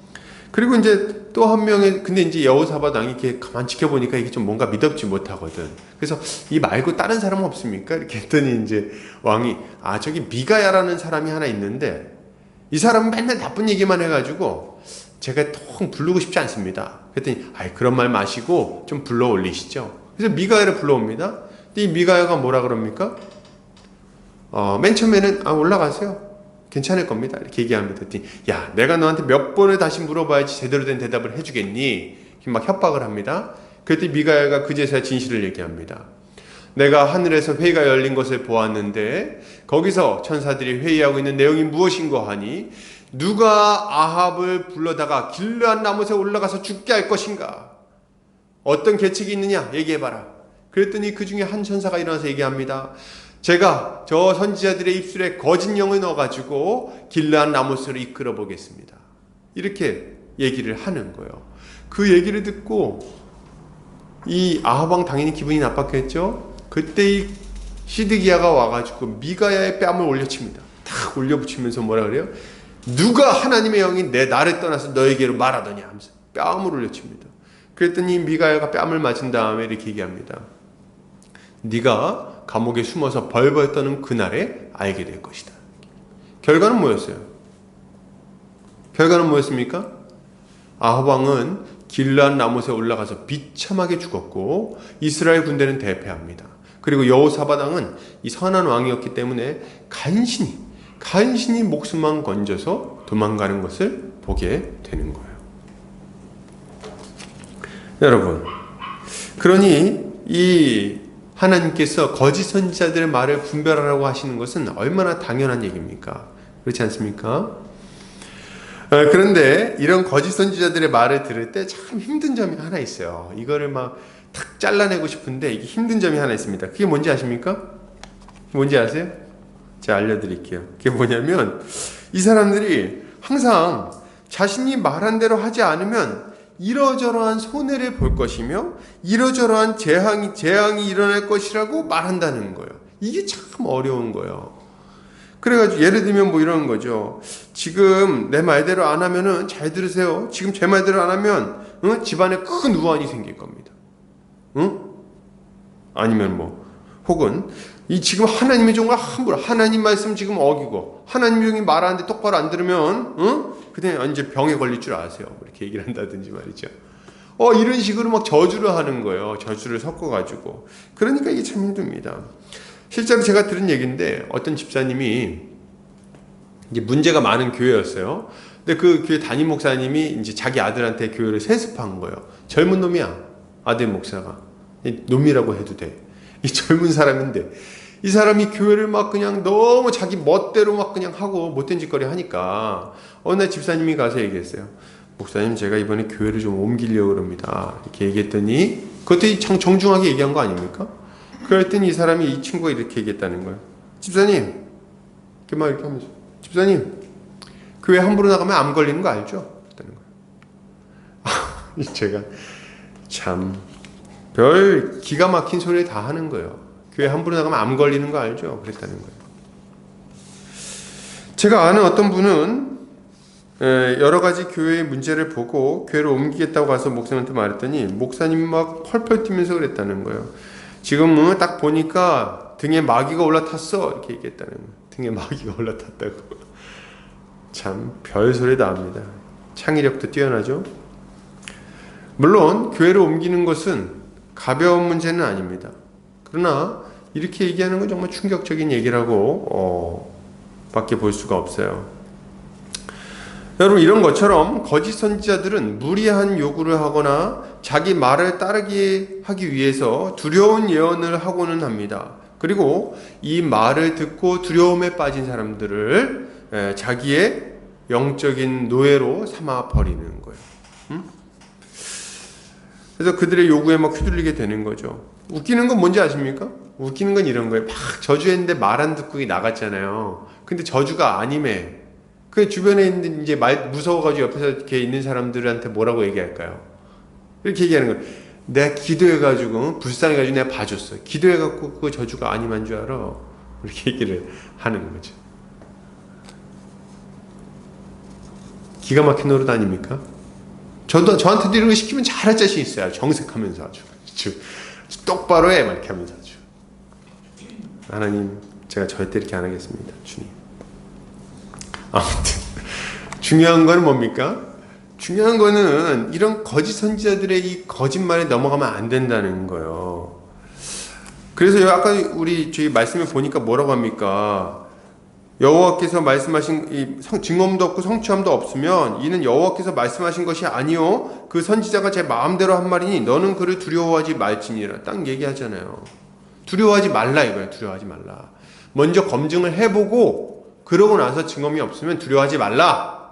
그리고 이제 또 한 명의, 근데 이제 여호사밧 왕이 이렇게 가만 지켜보니까 이게 좀 뭔가 믿음지 못하거든. 그래서 이 말고 다른 사람은 없습니까? 이렇게 했더니 이제 왕이, 저기 미가야라는 사람이 하나 있는데 이 사람은 맨날 나쁜 얘기만 해가지고 제가 통 부르고 싶지 않습니다. 그랬더니 그런 말 마시고 좀 불러 올리시죠. 그래서 미가야를 불러옵니다. 근데 이 미가야가 뭐라 그럽니까? 맨 처음에는 올라가세요. 괜찮을 겁니다. 이렇게 얘기합니다. 야, 내가 너한테 몇 번을 다시 물어봐야지 제대로 된 대답을 해주겠니? 막 협박을 합니다. 그랬더니 미가야가 그제서야 진실을 얘기합니다. 내가 하늘에서 회의가 열린 것을 보았는데 거기서 천사들이 회의하고 있는 내용이 무엇인가 하니 누가 아합을 불러다가 길르앗 나못에 올라가서 죽게 할 것인가? 어떤 계책이 있느냐? 얘기해봐라. 그랬더니 그 중에 한 천사가 일어나서 얘기합니다. 제가 저 선지자들의 입술에 거짓 영을 넣어가지고 길르앗 나못으로 이끌어 보겠습니다. 이렇게 얘기를 하는 거예요. 그 얘기를 듣고 이 아합 왕 당연히 기분이 나빴겠죠. 그때 이 시드기야가 와가지고 미가야의 뺨을 올려칩니다. 탁 올려붙이면서 뭐라 그래요? 누가 하나님의 영이 나를 떠나서 너에게로 말하더냐 하면서 뺨을 올려칩니다. 그랬더니 미가야가 뺨을 맞은 다음에 이렇게 얘기합니다. 네가 감옥에 숨어서 벌벌 떠는 그날에 알게 될 것이다. 결과는 뭐였어요? 결과는 뭐였습니까? 아합 왕은 길르앗 나못에 올라가서 비참하게 죽었고 이스라엘 군대는 대패합니다. 그리고 여호사밧 왕은 이 선한 왕이었기 때문에 간신히 목숨만 건져서 도망가는 것을 보게 되는 거예요. 여러분, 그러니 이 하나님께서 거짓 선지자들의 말을 분별하라고 하시는 것은 얼마나 당연한 얘기입니까? 그렇지 않습니까? 그런데 이런 거짓 선지자들의 말을 들을 때 참 힘든 점이 하나 있어요. 이거를 막 탁 잘라내고 싶은데 이게 힘든 점이 하나 있습니다. 그게 뭔지 아십니까? 뭔지 아세요? 제가 알려드릴게요. 그게 뭐냐면 이 사람들이 항상 자신이 말한 대로 하지 않으면 이러저러한 손해를 볼 것이며 이러저러한 재앙이 일어날 것이라고 말한다는 거예요. 이게 참 어려운 거예요. 그래가지고 예를 들면 뭐 이런 거죠. 지금 내 말대로 안 하면은, 잘 들으세요. 지금 제 말대로 안 하면 집안에 큰 우환이 생길 겁니다. 아니면 뭐 혹은 이 지금 하나님의 종과 함부로 하나님 말씀 지금 어기고 하나님 종이 말하는데 똑바로 안 들으면 그냥 이제 병에 걸릴 줄 아세요. 이렇게 얘기를 한다든지 말이죠. 이런 식으로 막 저주를 하는 거예요. 저주를 섞어가지고. 그러니까 이게 참 힘듭니다. 실제로 제가 들은 얘기인데 어떤 집사님이 이제 문제가 많은 교회였어요. 근데 그 교회 담임 목사님이 이제 자기 아들한테 교회를 세습한 거예요. 젊은 놈이야. 아들 목사가. 놈이라고 해도 돼. 이 젊은 사람인데 이 사람이 교회를 막 그냥 너무 자기 멋대로 막 그냥 하고 못된 짓거리 하니까 어느 날 집사님이 가서 얘기했어요. 목사님, 제가 이번에 교회를 좀 옮기려고 합니다. 이렇게 얘기했더니 그것도 정중하게 얘기한 거 아닙니까? 그랬더니 이 사람이 이 친구가 이렇게 얘기했다는 거예요. 집사님, 이렇게 막 이렇게 하면서, 집사님, 교회 함부로 나가면 암 걸리는 거 알죠? 그랬다는 거예요. 제가 참 별 기가 막힌 소리를 다 하는 거예요. 교회 함부로 나가면 암 걸리는 거 알죠? 그랬다는 거예요. 제가 아는 어떤 분은 여러 가지 교회의 문제를 보고 교회를 옮기겠다고 가서 목사님한테 말했더니 목사님이 막 펄펄 뛰면서 그랬다는 거예요. 지금은 딱 보니까 등에 마귀가 올라탔어. 이렇게 얘기했다는 거예요. 등에 마귀가 올라탔다고. 참 별소리 다 합니다. 창의력도 뛰어나죠. 물론 교회를 옮기는 것은 가벼운 문제는 아닙니다. 그러나 이렇게 얘기하는 건 정말 충격적인 얘기라고 밖에 볼 수가 없어요. 여러분, 이런 것처럼 거짓 선지자들은 무리한 요구를 하거나 자기 말을 따르게 하기 위해서 두려운 예언을 하고는 합니다. 그리고 이 말을 듣고 두려움에 빠진 사람들을 자기의 영적인 노예로 삼아 버리는 거예요. 그래서 그들의 요구에 막 휘둘리게 되는 거죠. 웃기는 건 뭔지 아십니까? 웃기는 건 이런 거예요. 막 저주했는데 말 안 듣고 나갔잖아요. 근데 저주가 아니매. 그 주변에 있는 이제 무서워가지고 옆에서 이렇게 있는 사람들한테 뭐라고 얘기할까요? 이렇게 얘기하는 거예요. 내가 기도해가지고 불쌍해가지고 내가 봐줬어. 기도해갖고 그 저주가 아니만 줄 알아. 이렇게 얘기를 하는 거죠. 기가 막힌 노릇 아닙니까? 저한테도 이런 거 시키면 잘할 자신 있어요. 정색하면서 아주 똑바로 해 막 이렇게 하면서 아주. 하나님, 제가 절대 이렇게 안 하겠습니다. 주님. 아무튼 중요한 거는 뭡니까? 중요한 거는 이런 거짓 선지자들의 이 거짓말에 넘어가면 안 된다는 거예요. 그래서 아까 우리 저희 말씀에 보니까 뭐라고 합니까? 여호와께서 말씀하신 이 증언도 없고 성취함도 없으면 이는 여호와께서 말씀하신 것이 아니요 그 선지자가 제 마음대로 한 말이니 너는 그를 두려워하지 말지니라. 딱 얘기하잖아요. 두려워하지 말라 이거예요. 두려워하지 말라. 먼저 검증을 해보고 그러고 나서 증언이 없으면 두려워하지 말라.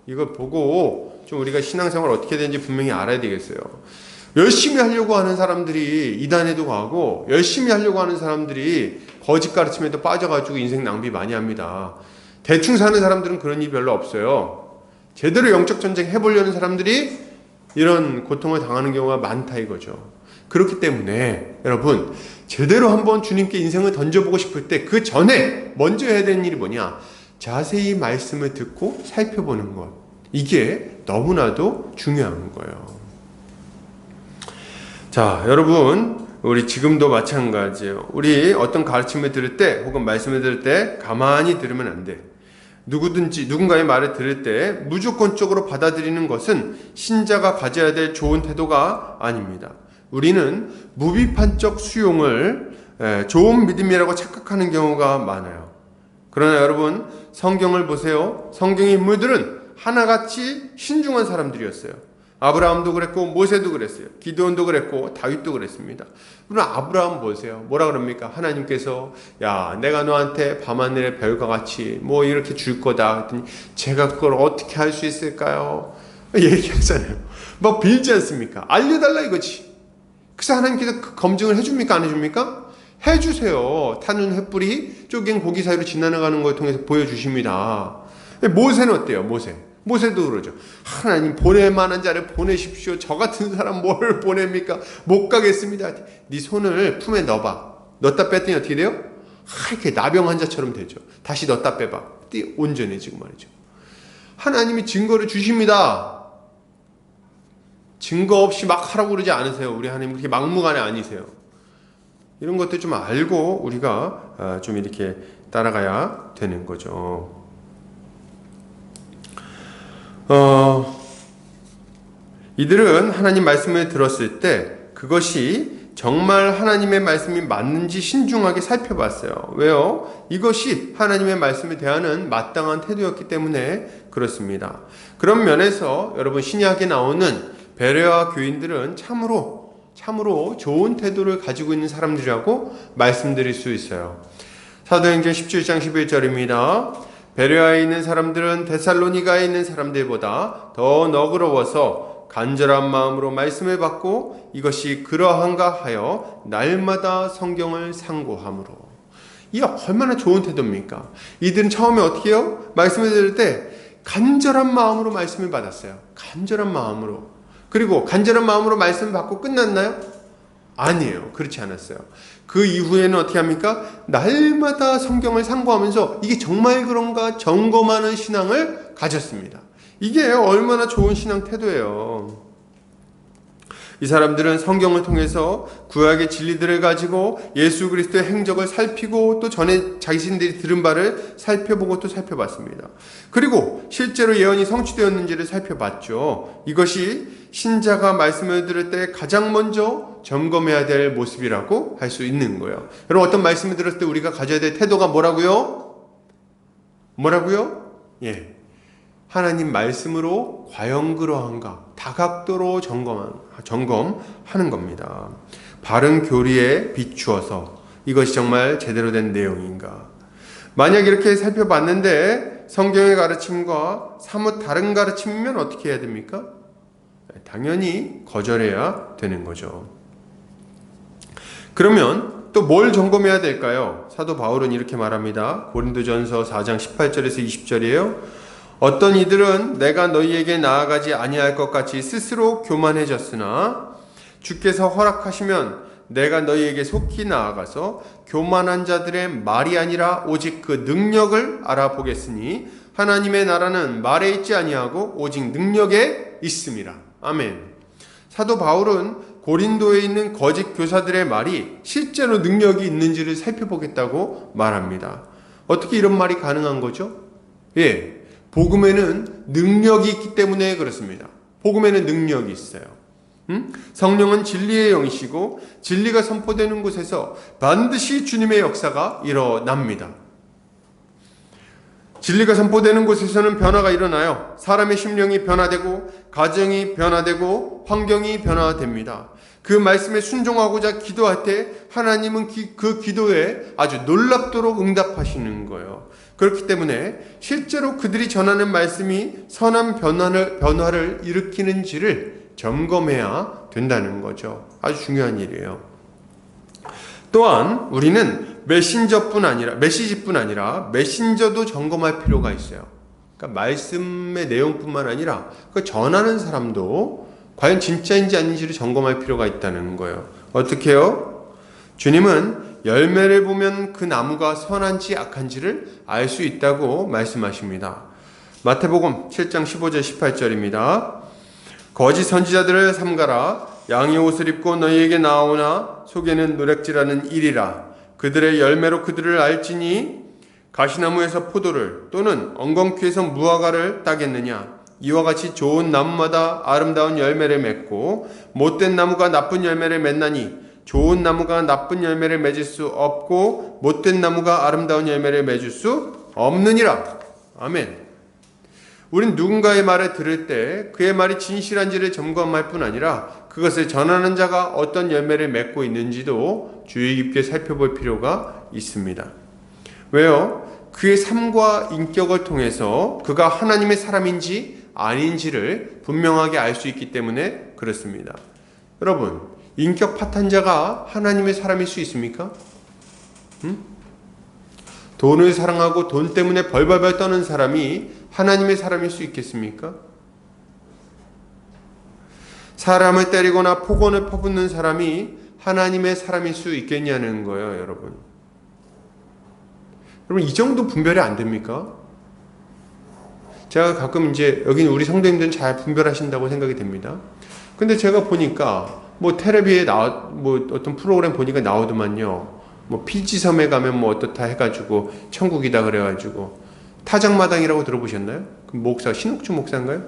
이걸 보고 좀 우리가 신앙생활 어떻게 되는지 분명히 알아야 되겠어요. 열심히 하려고 하는 사람들이 이단에도 가고 열심히 하려고 하는 사람들이 거짓 가르침에도 빠져가지고 인생 낭비 많이 합니다. 대충 사는 사람들은 그런 일이 별로 없어요. 제대로 영적 전쟁 해보려는 사람들이 이런 고통을 당하는 경우가 많다 이거죠. 그렇기 때문에 여러분 제대로 한번 주님께 인생을 던져보고 싶을 때 그 전에 먼저 해야 되는 일이 뭐냐? 자세히 말씀을 듣고 살펴보는 것. 이게 너무나도 중요한 거예요. 자, 여러분 우리 지금도 마찬가지예요. 우리 어떤 가르침을 들을 때 혹은 말씀을 들을 때 가만히 들으면 안 돼. 누군가의 말을 들을 때 무조건적으로 받아들이는 것은 신자가 가져야 될 좋은 태도가 아닙니다. 우리는 무비판적 수용을 좋은 믿음이라고 착각하는 경우가 많아요. 그러나 여러분 성경을 보세요. 성경의 인물들은 하나같이 신중한 사람들이었어요. 아브라함도 그랬고 모세도 그랬어요. 기드온도 그랬고 다윗도 그랬습니다. 그러나 아브라함 보세요. 뭐라 그럽니까? 하나님께서 야 내가 너한테 밤하늘의 별과 같이 뭐 이렇게 줄 거다 했더니 제가 그걸 어떻게 할 수 있을까요? 얘기하잖아요. 막 빌지 않습니까? 알려달라 이거지. 그래서 하나님께서 그 검증을 해줍니까? 안 해줍니까? 해주세요. 타는 횃불이 쪼갠 고기 사이로 지나가는 걸 통해서 보여주십니다. 모세는 어때요? 모세도 그러죠. 하나님 보낼 만한 자를 보내십시오. 저 같은 사람 뭘 보냅니까? 못 가겠습니다. 네 손을 품에 넣어봐. 넣었다 뺐더니 어떻게 돼요? 이렇게 나병 환자처럼 되죠. 다시 넣었다 빼봐. 온전해지고 말이죠. 하나님이 증거를 주십니다. 증거 없이 막 하라고 그러지 않으세요. 우리 하나님 그렇게 막무가내 아니세요. 이런 것들 좀 알고 우리가 좀 이렇게 따라가야 되는 거죠. 이들은 하나님 말씀을 들었을 때 그것이 정말 하나님의 말씀이 맞는지 신중하게 살펴봤어요. 왜요? 이것이 하나님의 말씀에 대하는 마땅한 태도였기 때문에 그렇습니다. 그런 면에서 여러분 신약에 나오는 베레아 교인들은 참으로 좋은 태도를 가지고 있는 사람들이라고 말씀드릴 수 있어요. 사도행전 17장 11절입니다. 베레아에 있는 사람들은 데살로니가에 있는 사람들보다 더 너그러워서 간절한 마음으로 말씀을 받고 이것이 그러한가 하여 날마다 성경을 상고함으로. 이 얼마나 좋은 태도입니까? 이들은 처음에 어떻게 해요? 말씀을 들을 때 간절한 마음으로 말씀을 받았어요. 간절한 마음으로. 그리고 간절한 마음으로 말씀을 받고 끝났나요? 아니에요. 그렇지 않았어요. 그 이후에는 어떻게 합니까? 날마다 성경을 상고하면서 이게 정말 그런가 점검하는 신앙을 가졌습니다. 이게 얼마나 좋은 신앙 태도예요. 이 사람들은 성경을 통해서 구약의 진리들을 가지고 예수 그리스도의 행적을 살피고 또 전에 자신들이 들은 바를 살펴보고 또 살펴봤습니다. 그리고 실제로 예언이 성취되었는지를 살펴봤죠. 이것이 신자가 말씀을 들을 때 가장 먼저 점검해야 될 모습이라고 할 수 있는 거예요. 여러분 어떤 말씀을 들었을 때 우리가 가져야 될 태도가 뭐라고요? 예. 하나님 말씀으로 과연 그러한가 다각도로 점검하는 겁니다. 바른 교리에 비추어서 이것이 정말 제대로 된 내용인가. 만약 이렇게 살펴봤는데 성경의 가르침과 사뭇 다른 가르침이면 어떻게 해야 됩니까? 당연히 거절해야 되는 거죠. 그러면 또 뭘 점검해야 될까요? 사도 바울은 이렇게 말합니다. 고린도전서 4장 18절에서 20절이에요. 어떤 이들은 내가 너희에게 나아가지 아니할 것 같이 스스로 교만해졌으나 주께서 허락하시면 내가 너희에게 속히 나아가서 교만한 자들의 말이 아니라 오직 그 능력을 알아보겠으니 하나님의 나라는 말에 있지 아니하고 오직 능력에 있음이라. 아멘. 사도 바울은 고린도에 있는 거짓 교사들의 말이 실제로 능력이 있는지를 살펴보겠다고 말합니다. 어떻게 이런 말이 가능한 거죠? 예, 복음에는 능력이 있기 때문에 그렇습니다. 복음에는 능력이 있어요. 성령은 진리의 영이시고 진리가 선포되는 곳에서 반드시 주님의 역사가 일어납니다. 진리가 선포되는 곳에서는 변화가 일어나요. 사람의 심령이 변화되고 가정이 변화되고 환경이 변화됩니다. 그 말씀에 순종하고자 기도할 때 하나님은 그 기도에 아주 놀랍도록 응답하시는 거예요. 그렇기 때문에 실제로 그들이 전하는 말씀이 선한 변화를 일으키는지를 점검해야 된다는 거죠. 아주 중요한 일이에요. 또한 우리는 메시지뿐 아니라 메신저도 점검할 필요가 있어요. 그러니까 말씀의 내용뿐만 아니라 그 전하는 사람도 과연 진짜인지 아닌지를 점검할 필요가 있다는 거예요. 어떻게 해요? 주님은 열매를 보면 그 나무가 선한지 악한지를 알 수 있다고 말씀하십니다. 마태복음 7장 15절 18절입니다. 거짓 선지자들을 삼가라. 양의 옷을 입고 너희에게 나오나 속에는 노략질하는 일이라. 그들의 열매로 그들을 알지니 가시나무에서 포도를 또는 엉겅퀴에서 무화과를 따겠느냐. 이와 같이 좋은 나무마다 아름다운 열매를 맺고 못된 나무가 나쁜 열매를 맺나니 좋은 나무가 나쁜 열매를 맺을 수 없고 못된 나무가 아름다운 열매를 맺을 수 없느니라. 아멘. 우린 누군가의 말을 들을 때 그의 말이 진실한지를 점검할 뿐 아니라 그것을 전하는 자가 어떤 열매를 맺고 있는지도 주의 깊게 살펴볼 필요가 있습니다. 왜요? 그의 삶과 인격을 통해서 그가 하나님의 사람인지 아닌지를 분명하게 알 수 있기 때문에 그렇습니다. 여러분, 인격 파탄자가 하나님의 사람일 수 있습니까? 돈을 사랑하고 돈 때문에 벌벌벌 떠는 사람이 하나님의 사람일 수 있겠습니까? 사람을 때리거나 폭언을 퍼붓는 사람이 하나님의 사람일 수 있겠냐는 거예요, 여러분. 여러분, 이 정도 분별이 안 됩니까? 제가 가끔 이제 여기 우리 성도님들은 잘 분별하신다고 생각이 됩니다. 근데 제가 보니까 뭐 텔레비에 뭐 어떤 프로그램 보니까 나오더만요. 뭐 피지섬에 가면 뭐 어떻다 해가지고 천국이다 그래가지고 타작마당이라고 들어보셨나요? 그 목사 신옥주 목사인가요?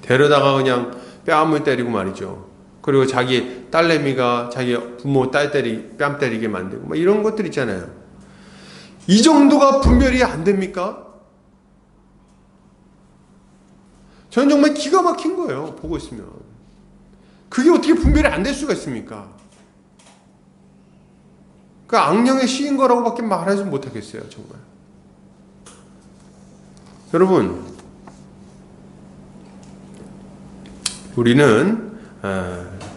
데려다가 그냥 뺨을 때리고 말이죠. 그리고 자기 딸내미가 자기 부모 뺨 때리게 만들고 뭐 이런 것들 있잖아요. 이 정도가 분별이 안 됩니까? 저는 정말 기가 막힌 거예요. 보고 있으면. 그게 어떻게 분별이 안 될 수가 있습니까? 그 악령의 시인 거라고밖에 말하지 못하겠어요. 정말. 여러분, 우리는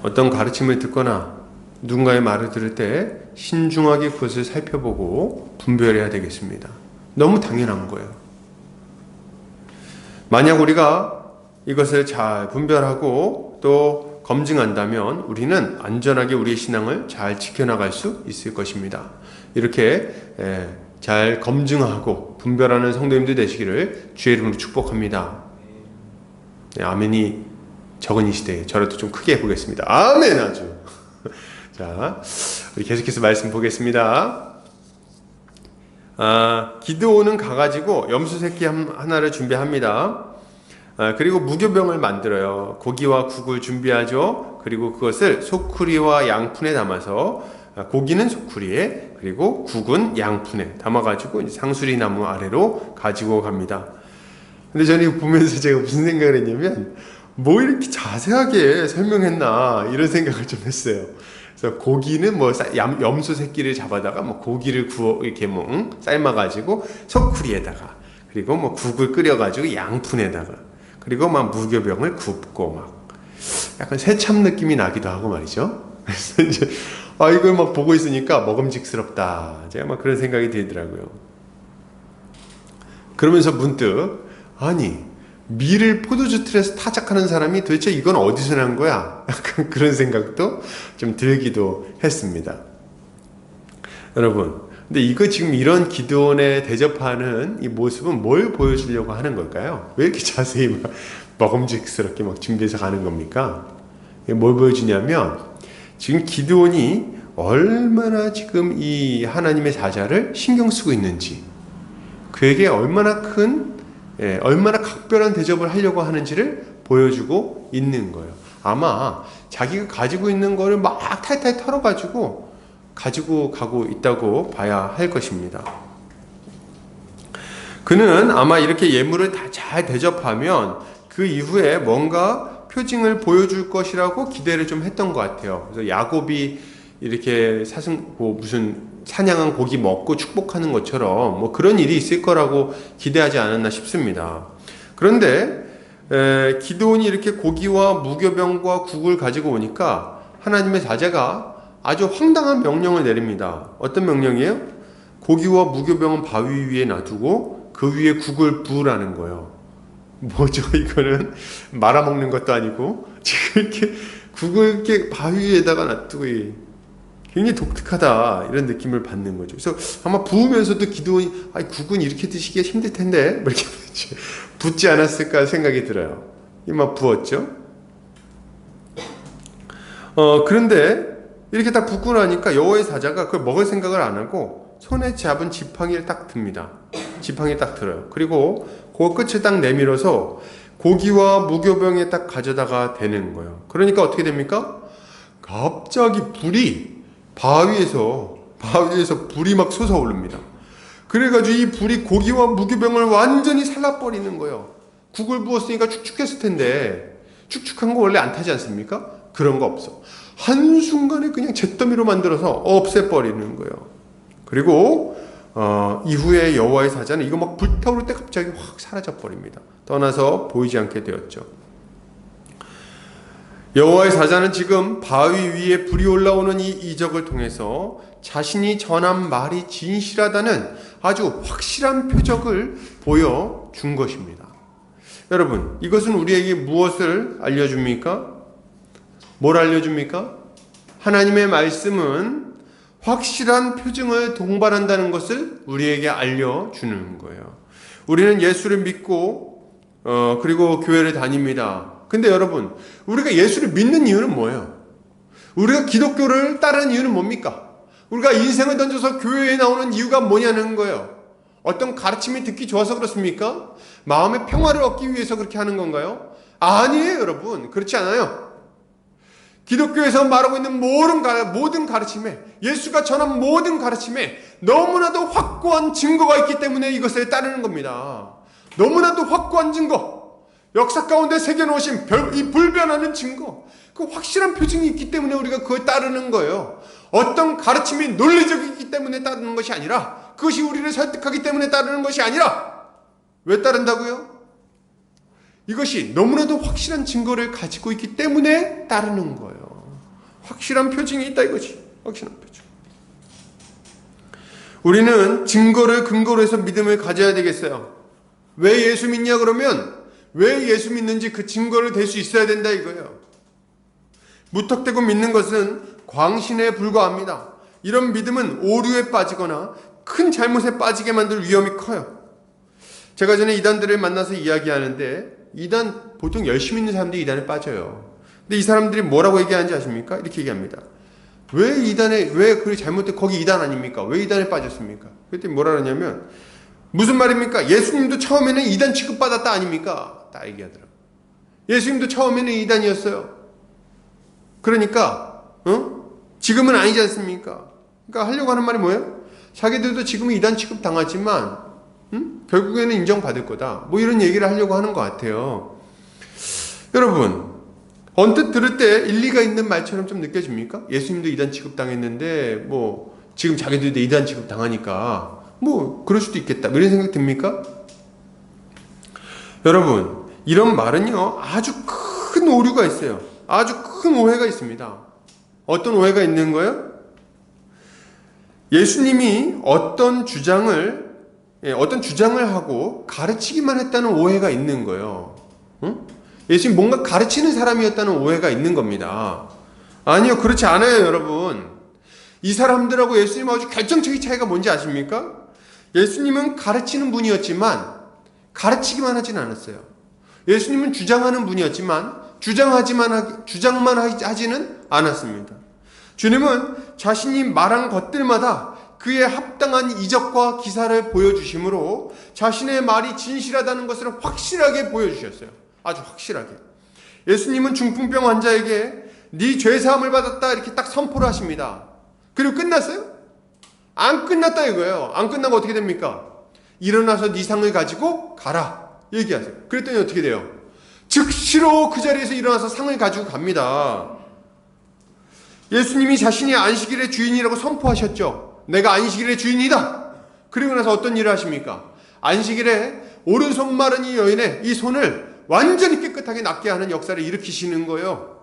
어떤 가르침을 듣거나 누군가의 말을 들을 때 신중하게 그것을 살펴보고 분별해야 되겠습니다. 너무 당연한 거예요. 만약 우리가 이것을 잘 분별하고 또 검증한다면 우리는 안전하게 우리의 신앙을 잘 지켜나갈 수 있을 것입니다. 이렇게 잘 검증하고 분별하는 성도님들 되시기를 주의 이름으로 축복합니다. 네, 아멘이 적은 이 시대에 저라도 좀 크게 해보겠습니다. 아멘 아주. 자, 우리 계속해서 말씀 보겠습니다. 기드온은 가가지고 염소 새끼 하나를 준비합니다. 그리고 무교병을 만들어요. 고기와 국을 준비하죠. 그리고 그것을 소쿠리와 양푼에 담아서 고기는 소쿠리에 그리고 국은 양푼에 담아가지고 상수리 나무 아래로 가지고 갑니다. 근데 저는 이거 보면서 제가 무슨 생각을 했냐면 뭐 이렇게 자세하게 설명했나 이런 생각을 좀 했어요. 그래서 고기는 뭐 염소 새끼를 잡아다가 뭐 고기를 이렇게 뭐 삶아가지고 소쿠리에다가 그리고 뭐 국을 끓여가지고 양푼에다가 그리고 막 무교병을 굽고 막 약간 새참 느낌이 나기도 하고 말이죠. 그래서 이제 이걸 막 보고 있으니까 먹음직스럽다. 제가 막 그런 생각이 들더라고요. 그러면서 문득 아니 밀을 포도주 틀에서 타작하는 사람이 도대체 이건 어디서 난 거야? 약간 그런 생각도 좀 들기도 했습니다. 여러분, 근데 이거 지금 이런 기드온에 대접하는 이 모습은 뭘 보여주려고 하는 걸까요? 왜 이렇게 자세히 막 먹음직스럽게 막 준비해서 가는 겁니까? 뭘 보여주냐면 지금 기드온이 얼마나 지금 이 하나님의 사자를 신경 쓰고 있는지, 그에게 얼마나 얼마나 각별한 대접을 하려고 하는지를 보여주고 있는 거예요. 아마 자기가 가지고 있는 거를 막 탈탈 털어가지고 가지고 가고 있다고 봐야 할 것입니다. 그는 아마 이렇게 예물을 다 잘 대접하면 그 이후에 뭔가 표징을 보여줄 것이라고 기대를 좀 했던 것 같아요. 그래서 야곱이 이렇게 무슨 사냥한 고기 먹고 축복하는 것처럼 뭐 그런 일이 있을 거라고 기대하지 않았나 싶습니다. 그런데 기드온이 이렇게 고기와 무교병과 국을 가지고 오니까 하나님의 사자가 아주 황당한 명령을 내립니다. 어떤 명령이에요? 고기와 무교병은 바위 위에 놔두고 그 위에 국을 부으라는 거예요. 뭐죠? 이거는 말아먹는 것도 아니고 지금 이렇게 국을 이렇게 바위 위에다가 놔두고 굉장히 독특하다 이런 느낌을 받는 거죠. 그래서 아마 부으면서도 기도원이 국은 이렇게 드시기가 힘들 텐데 이렇게 붓지 않았을까 생각이 들어요. 막 부었죠. 그런데 이렇게 딱 붓고 나니까 여호와의 사자가 그걸 먹을 생각을 안 하고 손에 잡은 지팡이를 딱 듭니다. 지팡이 딱 들어요. 그리고 그 끝을 딱 내밀어서 고기와 무교병에 딱 가져다가 대는 거예요. 그러니까 어떻게 됩니까? 갑자기 불이 바위에서 불이 막 솟아오릅니다. 그래가지고 이 불이 고기와 무교병을 완전히 살라버리는 거예요. 국을 부었으니까 축축했을 텐데 축축한 거 원래 안 타지 않습니까? 그런 거 없어. 한순간에 그냥 잿더미로 만들어서 없애버리는 거예요. 그리고 이후에 여호와의 사자는 이거 막 불타오를 때 갑자기 확 사라져버립니다. 떠나서 보이지 않게 되었죠. 여호와의 사자는 지금 바위 위에 불이 올라오는 이 이적을 통해서 자신이 전한 말이 진실하다는 아주 확실한 표적을 보여준 것입니다. 여러분, 이것은 우리에게 무엇을 알려줍니까? 뭘 알려줍니까? 하나님의 말씀은 확실한 표징을 동반한다는 것을 우리에게 알려주는 거예요. 우리는 예수를 믿고 그리고 교회를 다닙니다. 근데 여러분, 우리가 예수를 믿는 이유는 뭐예요? 우리가 기독교를 따르는 이유는 뭡니까? 우리가 인생을 던져서 교회에 나오는 이유가 뭐냐는 거예요. 어떤 가르침이 듣기 좋아서 그렇습니까? 마음의 평화를 얻기 위해서 그렇게 하는 건가요? 아니에요, 여러분. 그렇지 않아요. 기독교에서 말하고 있는 모든 가르침에, 예수가 전한 모든 가르침에 너무나도 확고한 증거가 있기 때문에 이것을 따르는 겁니다. 너무나도 확고한 증거, 역사 가운데 새겨놓으신 이 불변하는 증거, 그 확실한 표징이 있기 때문에 우리가 그걸 따르는 거예요. 어떤 가르침이 논리적이기 때문에 따르는 것이 아니라, 그것이 우리를 설득하기 때문에 따르는 것이 아니라, 왜 따른다고요? 이것이 너무나도 확실한 증거를 가지고 있기 때문에 따르는 거예요. 확실한 표징이 있다 이거지. 확실한 표징. 우리는 증거를 근거로 해서 믿음을 가져야 되겠어요. 왜 예수 믿냐 그러면 왜 예수 믿는지 그 증거를 댈 수 있어야 된다 이거예요. 무턱대고 믿는 것은 광신에 불과합니다. 이런 믿음은 오류에 빠지거나 큰 잘못에 빠지게 만들 위험이 커요. 제가 전에 이단들을 만나서 이야기하는데 이단 보통 열심히 있는 사람들이 이단에 빠져요. 근데 이 사람들이 뭐라고 얘기하는지 아십니까? 이렇게 얘기합니다. 왜 그게 잘못돼? 거기 이단 아닙니까? 왜 이단에 빠졌습니까? 그랬더니 뭐라 그러냐면 무슨 말입니까? 예수님도 처음에는 이단 취급받았다 아닙니까? 딱 얘기하더라고요. 예수님도 처음에는 이단이었어요. 그러니까 지금은 아니지 않습니까? 그러니까 하려고 하는 말이 뭐예요? 자기들도 지금은 이단 취급 당하지만 결국에는 인정받을 거다. 뭐 이런 얘기를 하려고 하는 것 같아요. 여러분, 언뜻 들을 때 일리가 있는 말처럼 좀 느껴집니까? 예수님도 이단 취급 당했는데 뭐 지금 자기들도 이단 취급 당하니까 뭐 그럴 수도 있겠다. 이런 생각 듭니까? 여러분, 이런 말은요 아주 큰 오류가 있어요. 아주 큰 오해가 있습니다. 어떤 오해가 있는 거예요? 예수님이 어떤 주장을 하고 가르치기만 했다는 오해가 있는 거예요. 예수님 뭔가 가르치는 사람이었다는 오해가 있는 겁니다. 아니요, 그렇지 않아요, 여러분. 이 사람들하고 예수님 아주 결정적인 차이가 뭔지 아십니까? 예수님은 가르치는 분이었지만 가르치기만 하진 않았어요. 예수님은 주장하는 분이었지만 주장만 하지는 않았습니다. 주님은 자신이 말한 것들마다 그에 합당한 이적과 기사를 보여주심으로 자신의 말이 진실하다는 것을 확실하게 보여주셨어요. 아주 확실하게. 예수님은 중풍병 환자에게 네 죄사함을 받았다 이렇게 딱 선포를 하십니다. 그리고 끝났어요? 안 끝났다 이거예요. 안 끝나고 어떻게 됩니까? 일어나서 네 상을 가지고 가라 얘기하세요. 그랬더니 어떻게 돼요? 즉시로 그 자리에서 일어나서 상을 가지고 갑니다. 예수님이 자신이 안식일의 주인이라고 선포하셨죠. 내가 안식일의 주인이다. 그리고 나서 어떤 일을 하십니까? 안식일에 오른손 마른 이 여인의 이 손을 완전히 깨끗하게 낫게 하는 역사를 일으키시는 거예요.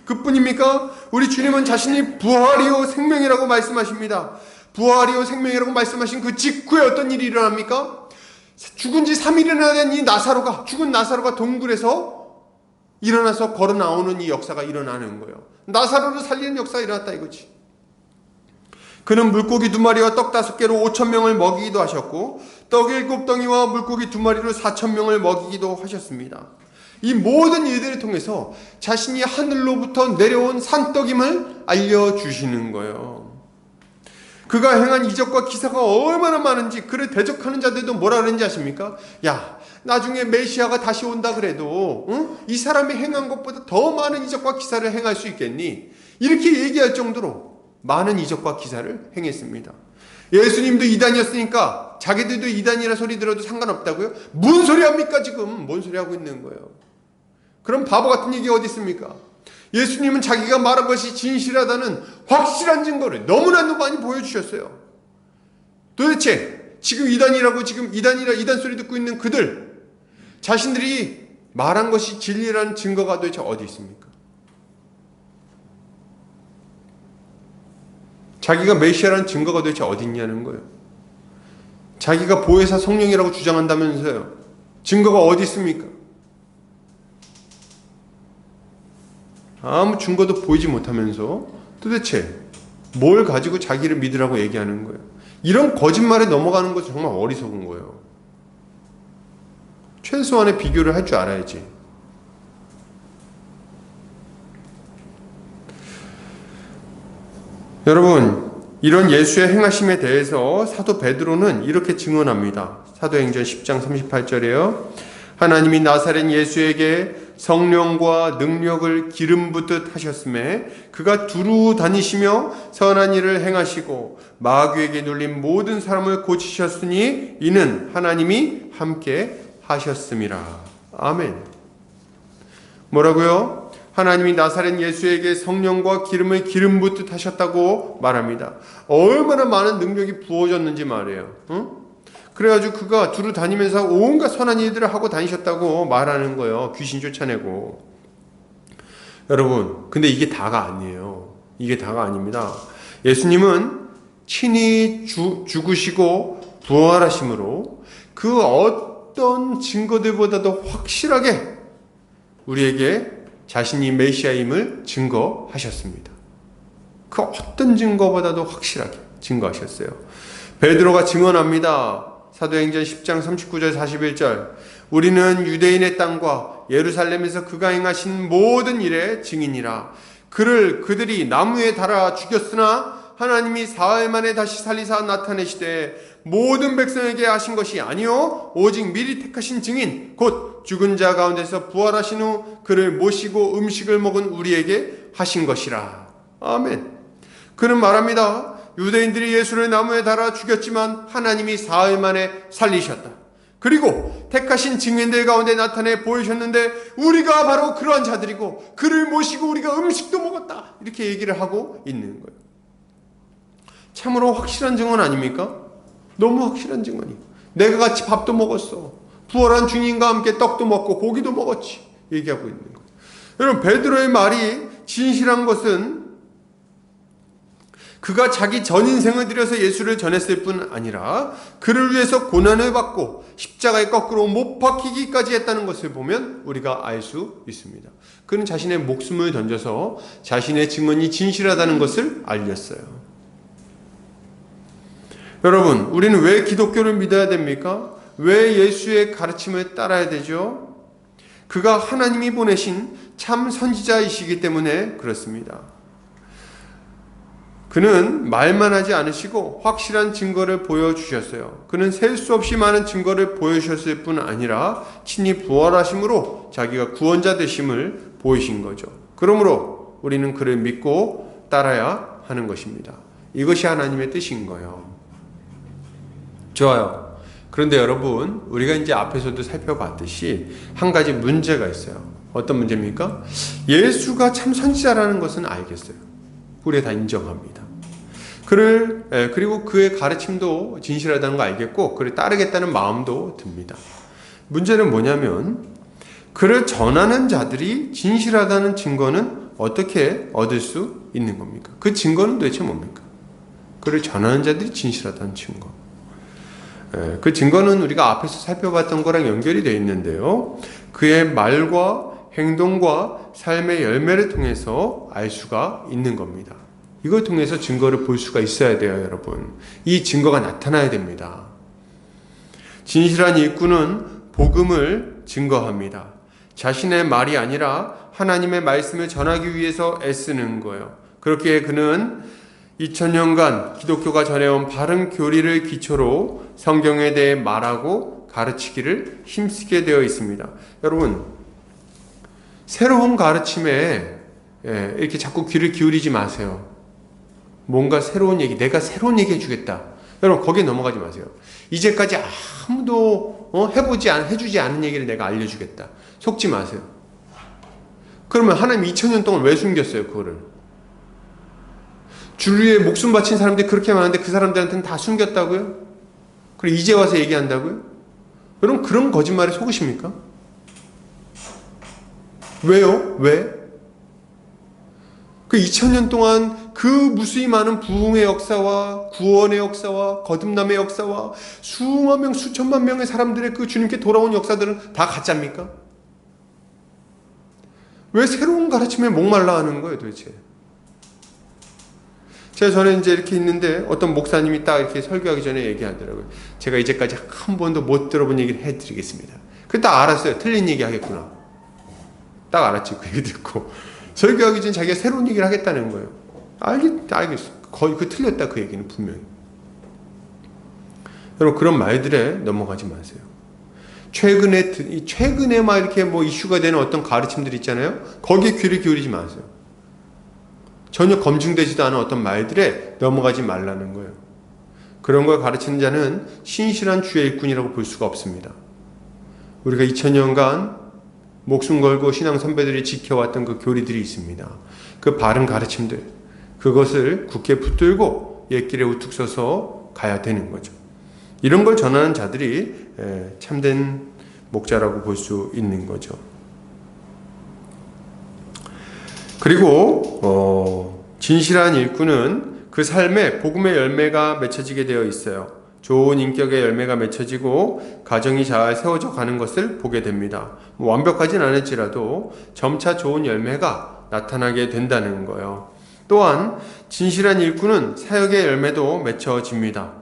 그뿐입니까? 우리 주님은 자신이 부활이요 생명이라고 말씀하십니다. 부활이요 생명이라고 말씀하신 그 직후에 어떤 일이 일어납니까? 죽은 지 3일이나 된 이 죽은 나사로가 동굴에서 일어나서 걸어 나오는 이 역사가 일어나는 거예요. 나사로를 살리는 역사가 일어났다 이거지. 그는 물고기 2마리와 떡 5개로 5,000명을 먹이기도 하셨고 떡 7덩이와 물고기 2마리로 4,000명을 먹이기도 하셨습니다. 이 모든 일들을 통해서 자신이 하늘로부터 내려온 산떡임을 알려주시는 거예요. 그가 행한 이적과 기사가 얼마나 많은지 그를 대적하는 자들도 뭐라 그러는지 아십니까? 야, 나중에 메시아가 다시 온다 그래도 이 사람이 행한 것보다 더 많은 이적과 기사를 행할 수 있겠니? 이렇게 얘기할 정도로 많은 이적과 기사를 행했습니다. 예수님도 이단이었으니까 자기들도 이단이라 소리 들어도 상관없다고요? 뭔 소리 합니까 지금? 뭔 소리 하고 있는 거예요? 그럼 바보 같은 얘기 어디 있습니까? 예수님은 자기가 말한 것이 진실하다는 확실한 증거를 너무나도 많이 보여주셨어요. 도대체 지금 이단 소리 듣고 있는 그들 자신들이 말한 것이 진리라는 증거가 도대체 어디 있습니까? 자기가 메시아라는 증거가 도대체 어디 있냐는 거예요. 자기가 보혜사 성령이라고 주장한다면서요. 증거가 어디 있습니까? 아무 증거도 보이지 못하면서 도대체 뭘 가지고 자기를 믿으라고 얘기하는 거예요. 이런 거짓말에 넘어가는 것은 정말 어리석은 거예요. 최소한의 비교를 할 줄 알아야지. 여러분, 이런 예수의 행하심에 대해서 사도 베드로는 이렇게 증언합니다. 사도행전 10장 38절에요. 하나님이 나사렛 예수에게 성령과 능력을 기름 붓듯 하셨음에 그가 두루 다니시며 선한 일을 행하시고 마귀에게 눌린 모든 사람을 고치셨으니 이는 하나님이 함께 하셨음이라. 아멘. 뭐라고요? 하나님이 나사렛 예수에게 성령과 기름을 기름 붓듯 하셨다고 말합니다. 얼마나 많은 능력이 부어졌는지 말이에요. 그래가지고 그가 두루 다니면서 온갖 선한 일들을 하고 다니셨다고 말하는 거예요. 귀신 쫓아내고. 여러분, 근데 이게 다가 아니에요. 이게 다가 아닙니다. 예수님은 친히 죽으시고 부활하심으로 그 어떤 증거들보다도 확실하게 우리에게 자신이 메시아임을 증거하셨습니다. 그 어떤 증거보다도 확실하게 증거하셨어요. 베드로가 증언합니다. 사도행전 10장 39절 41절 우리는 유대인의 땅과 예루살렘에서 그가 행하신 모든 일의 증인이라. 그들이 나무에 달아 죽였으나 하나님이 사흘 만에 다시 살리사 나타내시되 모든 백성에게 하신 것이 아니요 오직 미리 택하신 증인 곧 죽은 자 가운데서 부활하신 후 그를 모시고 음식을 먹은 우리에게 하신 것이라. 아멘. 그는 말합니다. 유대인들이 예수를 나무에 달아 죽였지만 하나님이 사흘 만에 살리셨다. 그리고 택하신 증인들 가운데 나타내 보이셨는데 우리가 바로 그러한 자들이고 그를 모시고 우리가 음식도 먹었다. 이렇게 얘기를 하고 있는 거예요. 참으로 확실한 증언 아닙니까? 너무 확실한 증언이에요. 내가 같이 밥도 먹었어. 부활한 주님과 함께 떡도 먹고 고기도 먹었지. 얘기하고 있는 거예요. 여러분, 베드로의 말이 진실한 것은 그가 자기 전 인생을 들여서 예수를 전했을 뿐 아니라 그를 위해서 고난을 받고 십자가에 거꾸로 못 박히기까지 했다는 것을 보면 우리가 알 수 있습니다. 그는 자신의 목숨을 던져서 자신의 증언이 진실하다는 것을 알렸어요. 여러분, 우리는 왜 기독교를 믿어야 됩니까? 왜 예수의 가르침을 따라야 되죠? 그가 하나님이 보내신 참 선지자이시기 때문에 그렇습니다. 그는 말만 하지 않으시고 확실한 증거를 보여주셨어요. 그는 셀 수 없이 많은 증거를 보여주셨을 뿐 아니라 친히 부활하심으로 자기가 구원자 되심을 보이신 거죠. 그러므로 우리는 그를 믿고 따라야 하는 것입니다. 이것이 하나님의 뜻인 거예요. 좋아요. 그런데 여러분, 우리가 이제 앞에서도 살펴봤듯이 한 가지 문제가 있어요. 어떤 문제입니까? 예수가 참 선지자라는 것은 알겠어요. 우리가 다 인정합니다. 그리고 그의 가르침도 진실하다는 거 알겠고, 그를 따르겠다는 마음도 듭니다. 문제는 뭐냐면, 그를 전하는 자들이 진실하다는 증거는 어떻게 얻을 수 있는 겁니까? 그 증거는 도대체 뭡니까? 그를 전하는 자들이 진실하다는 증거. 그 증거는 우리가 앞에서 살펴봤던 거랑 연결이 되어 있는데요. 그의 말과 행동과 삶의 열매를 통해서 알 수가 있는 겁니다. 이걸 통해서 증거를 볼 수가 있어야 돼요, 여러분. 이 증거가 나타나야 됩니다. 진실한 일꾼은 복음을 증거합니다. 자신의 말이 아니라 하나님의 말씀을 전하기 위해서 애쓰는 거예요. 그렇게 그는 2000년간 기독교가 전해온 바른 교리를 기초로 성경에 대해 말하고 가르치기를 힘쓰게 되어 있습니다. 여러분, 새로운 가르침에 이렇게 자꾸 귀를 기울이지 마세요. 뭔가 새로운 얘기, 내가 새로운 얘기 해주겠다. 여러분, 거기에 넘어가지 마세요. 이제까지 아무도 해주지 않은 얘기를 내가 알려주겠다. 속지 마세요. 그러면 하나님 2000년 동안 왜 숨겼어요, 그거를? 줄 위에 목숨 바친 사람들이 그렇게 많은데 그 사람들한테는 다 숨겼다고요? 그리고 이제 와서 얘기한다고요? 여러분, 그런 거짓말에 속으십니까? 왜요? 왜? 그 2000년 동안 그 무수히 많은 부흥의 역사와 구원의 역사와 거듭남의 역사와 수만 명, 수천만 명의 사람들의 그 주님께 돌아온 역사들은 다 가짜입니까? 왜 새로운 가르침에 목말라 하는 거예요, 도대체? 제가 전에 이제 이렇게 있는데 어떤 목사님이 딱 이렇게 설교하기 전에 얘기하더라고요. 제가 이제까지 한 번도 못 들어본 얘기를 해드리겠습니다. 그 딱 알았어요. 틀린 얘기 하겠구나. 딱 알았지, 그 얘기 듣고. 설교하기 전에 자기가 새로운 얘기를 하겠다는 거예요. 알겠어. 거의 틀렸다, 그 얘기는 분명히. 여러분, 그런 말들에 넘어가지 마세요. 최근에 막 이렇게 뭐 이슈가 되는 어떤 가르침들 있잖아요. 거기에 귀를 기울이지 마세요. 전혀 검증되지도 않은 어떤 말들에 넘어가지 말라는 거예요. 그런 걸 가르치는 자는 신실한 주의 일꾼이라고 볼 수가 없습니다. 우리가 2000년간 목숨 걸고 신앙 선배들이 지켜왔던 그 교리들이 있습니다. 그 바른 가르침들, 그것을 굳게 붙들고 옛길에 우뚝 서서 가야 되는 거죠. 이런 걸 전하는 자들이 참된 목자라고 볼 수 있는 거죠. 그리고 진실한 일꾼은 그 삶에 복음의 열매가 맺혀지게 되어 있어요. 좋은 인격의 열매가 맺혀지고 가정이 잘 세워져 가는 것을 보게 됩니다. 완벽하진 않을지라도 점차 좋은 열매가 나타나게 된다는 거예요. 또한 진실한 일꾼은 사역의 열매도 맺혀집니다.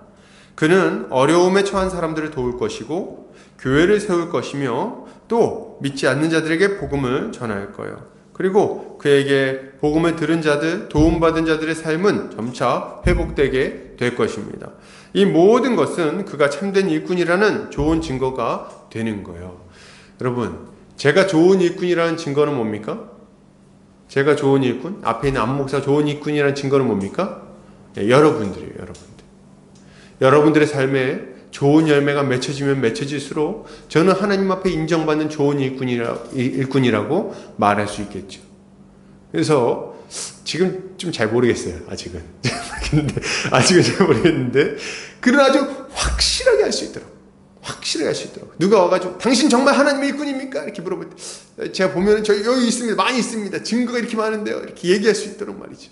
그는 어려움에 처한 사람들을 도울 것이고 교회를 세울 것이며 또 믿지 않는 자들에게 복음을 전할 거예요. 그리고 그에게 복음을 들은 자들, 도움받은 자들의 삶은 점차 회복되게 될 것입니다. 이 모든 것은 그가 참된 일꾼이라는 좋은 증거가 되는 거예요. 여러분, 제가 좋은 일꾼이라는 증거는 뭡니까? 제가 좋은 일꾼? 앞에 있는 안목사 좋은 일꾼이라는 증거는 뭡니까? 여러분들이에요, 여러분들. 여러분들의 삶에 좋은 열매가 맺혀지면 맺혀질수록 저는 하나님 앞에 인정받는 좋은 일꾼이라고 말할 수 있겠죠. 그래서 지금 좀 잘 모르겠어요. 아직은 잘 모르겠는데 그러나 아주 확실하게 할 수 있도록 누가 와가지고 당신 정말 하나님의 일꾼입니까? 이렇게 물어볼 때 제가 보면 저 여기 있습니다. 많이 있습니다. 증거가 이렇게 많은데요. 이렇게 얘기할 수 있도록 말이죠.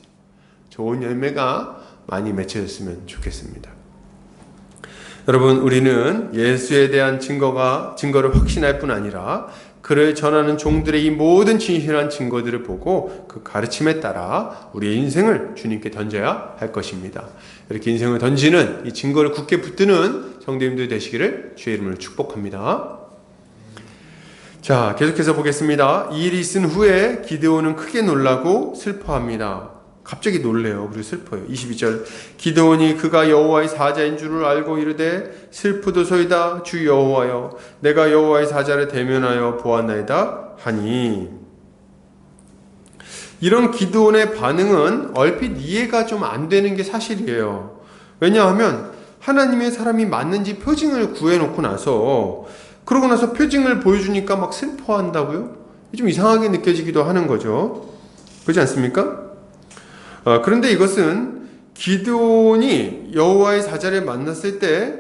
좋은 열매가 많이 맺혀졌으면 좋겠습니다. 여러분, 우리는 예수에 대한 증거를 확신할 뿐 아니라 그를 전하는 종들의 이 모든 진실한 증거들을 보고 그 가르침에 따라 우리의 인생을 주님께 던져야 할 것입니다. 이렇게 인생을 던지는 이 증거를 굳게 붙드는 성도님들 되시기를 주의 이름으로 축복합니다. 자, 계속해서 보겠습니다. 이 일이 있은 후에 기드온은 크게 놀라고 슬퍼합니다. 갑자기 놀래요. 그리고 슬퍼요. 22절, 기드온이 그가 여호와의 사자인 줄을 알고 이르되 슬프도소이다. 주 여호와여, 내가 여호와의 사자를 대면하여 보았나이다 하니. 이런 기드온의 반응은 얼핏 이해가 좀 안 되는 게 사실이에요. 왜냐하면 하나님의 사람이 맞는지 표징을 구해놓고 나서, 그러고 나서 표징을 보여주니까 막 슬퍼한다고요? 좀 이상하게 느껴지기도 하는 거죠. 그렇지 않습니까? 그런데 이것은 기드온이 여호와의 사자를 만났을 때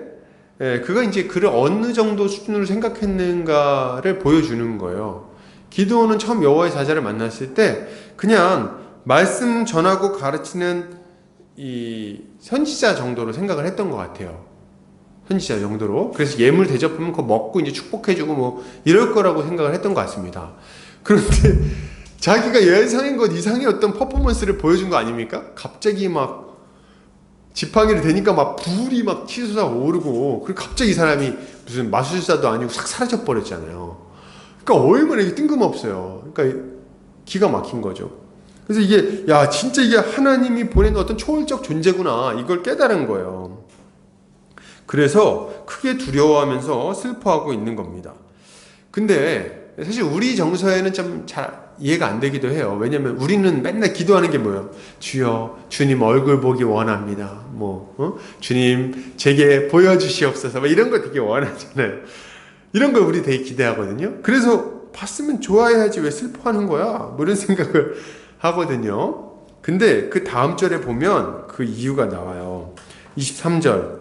그가 이제 그를 어느 정도 수준으로 생각했는가를 보여주는 거예요. 기드온은 처음 여호와의 사자를 만났을 때 그냥 말씀 전하고 가르치는 이 선지자 정도로 생각을 했던 것 같아요. 선지자 정도로. 그래서 예물 대접하면 그거 먹고 이제 축복해주고 뭐 이럴 거라고 생각을 했던 것 같습니다. 그런데 자기가 예상한 것 이상의 어떤 퍼포먼스를 보여준 거 아닙니까? 갑자기 막 지팡이를 대니까 막 불이 막 치솟아 오르고, 그리고 갑자기 이 사람이 무슨 마술사도 아니고 싹 사라져 버렸잖아요. 그러니까 얼마나 이게 뜬금없어요. 그러니까 기가 막힌 거죠. 그래서 이게 야 진짜 이게 하나님이 보낸 어떤 초월적 존재구나, 이걸 깨달은 거예요. 그래서 크게 두려워하면서 슬퍼하고 있는 겁니다. 근데 사실 우리 정서에는 좀 잘 이해가 안 되기도 해요. 왜냐면 우리는 맨날 기도하는 게 뭐예요? 주여, 주님 얼굴 보기 원합니다. 주님 제게 보여주시옵소서. 이런 거 되게 원하잖아요. 이런 걸 우리 되게 기대하거든요. 그래서 봤으면 좋아해야지 왜 슬퍼하는 거야? 이런 생각을 하거든요. 근데 그 다음 절에 보면 그 이유가 나와요. 23절,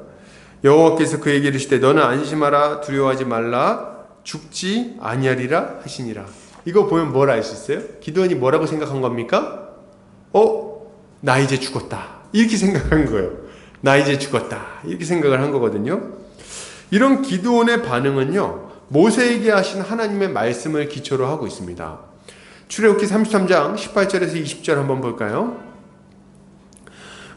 여호와께서 그에게 이르시되 너는 안심하라, 두려워하지 말라, 죽지 아니하리라 하시니라. 이거 보면 뭘 알 수 있어요? 기드온이 뭐라고 생각한 겁니까? 나 이제 죽었다, 이렇게 생각한 거예요. 나 이제 죽었다, 이렇게 생각을 한 거거든요. 이런 기드온의 반응은요, 모세에게 하신 하나님의 말씀을 기초로 하고 있습니다. 출애굽기 33장 18절에서 20절 한번 볼까요?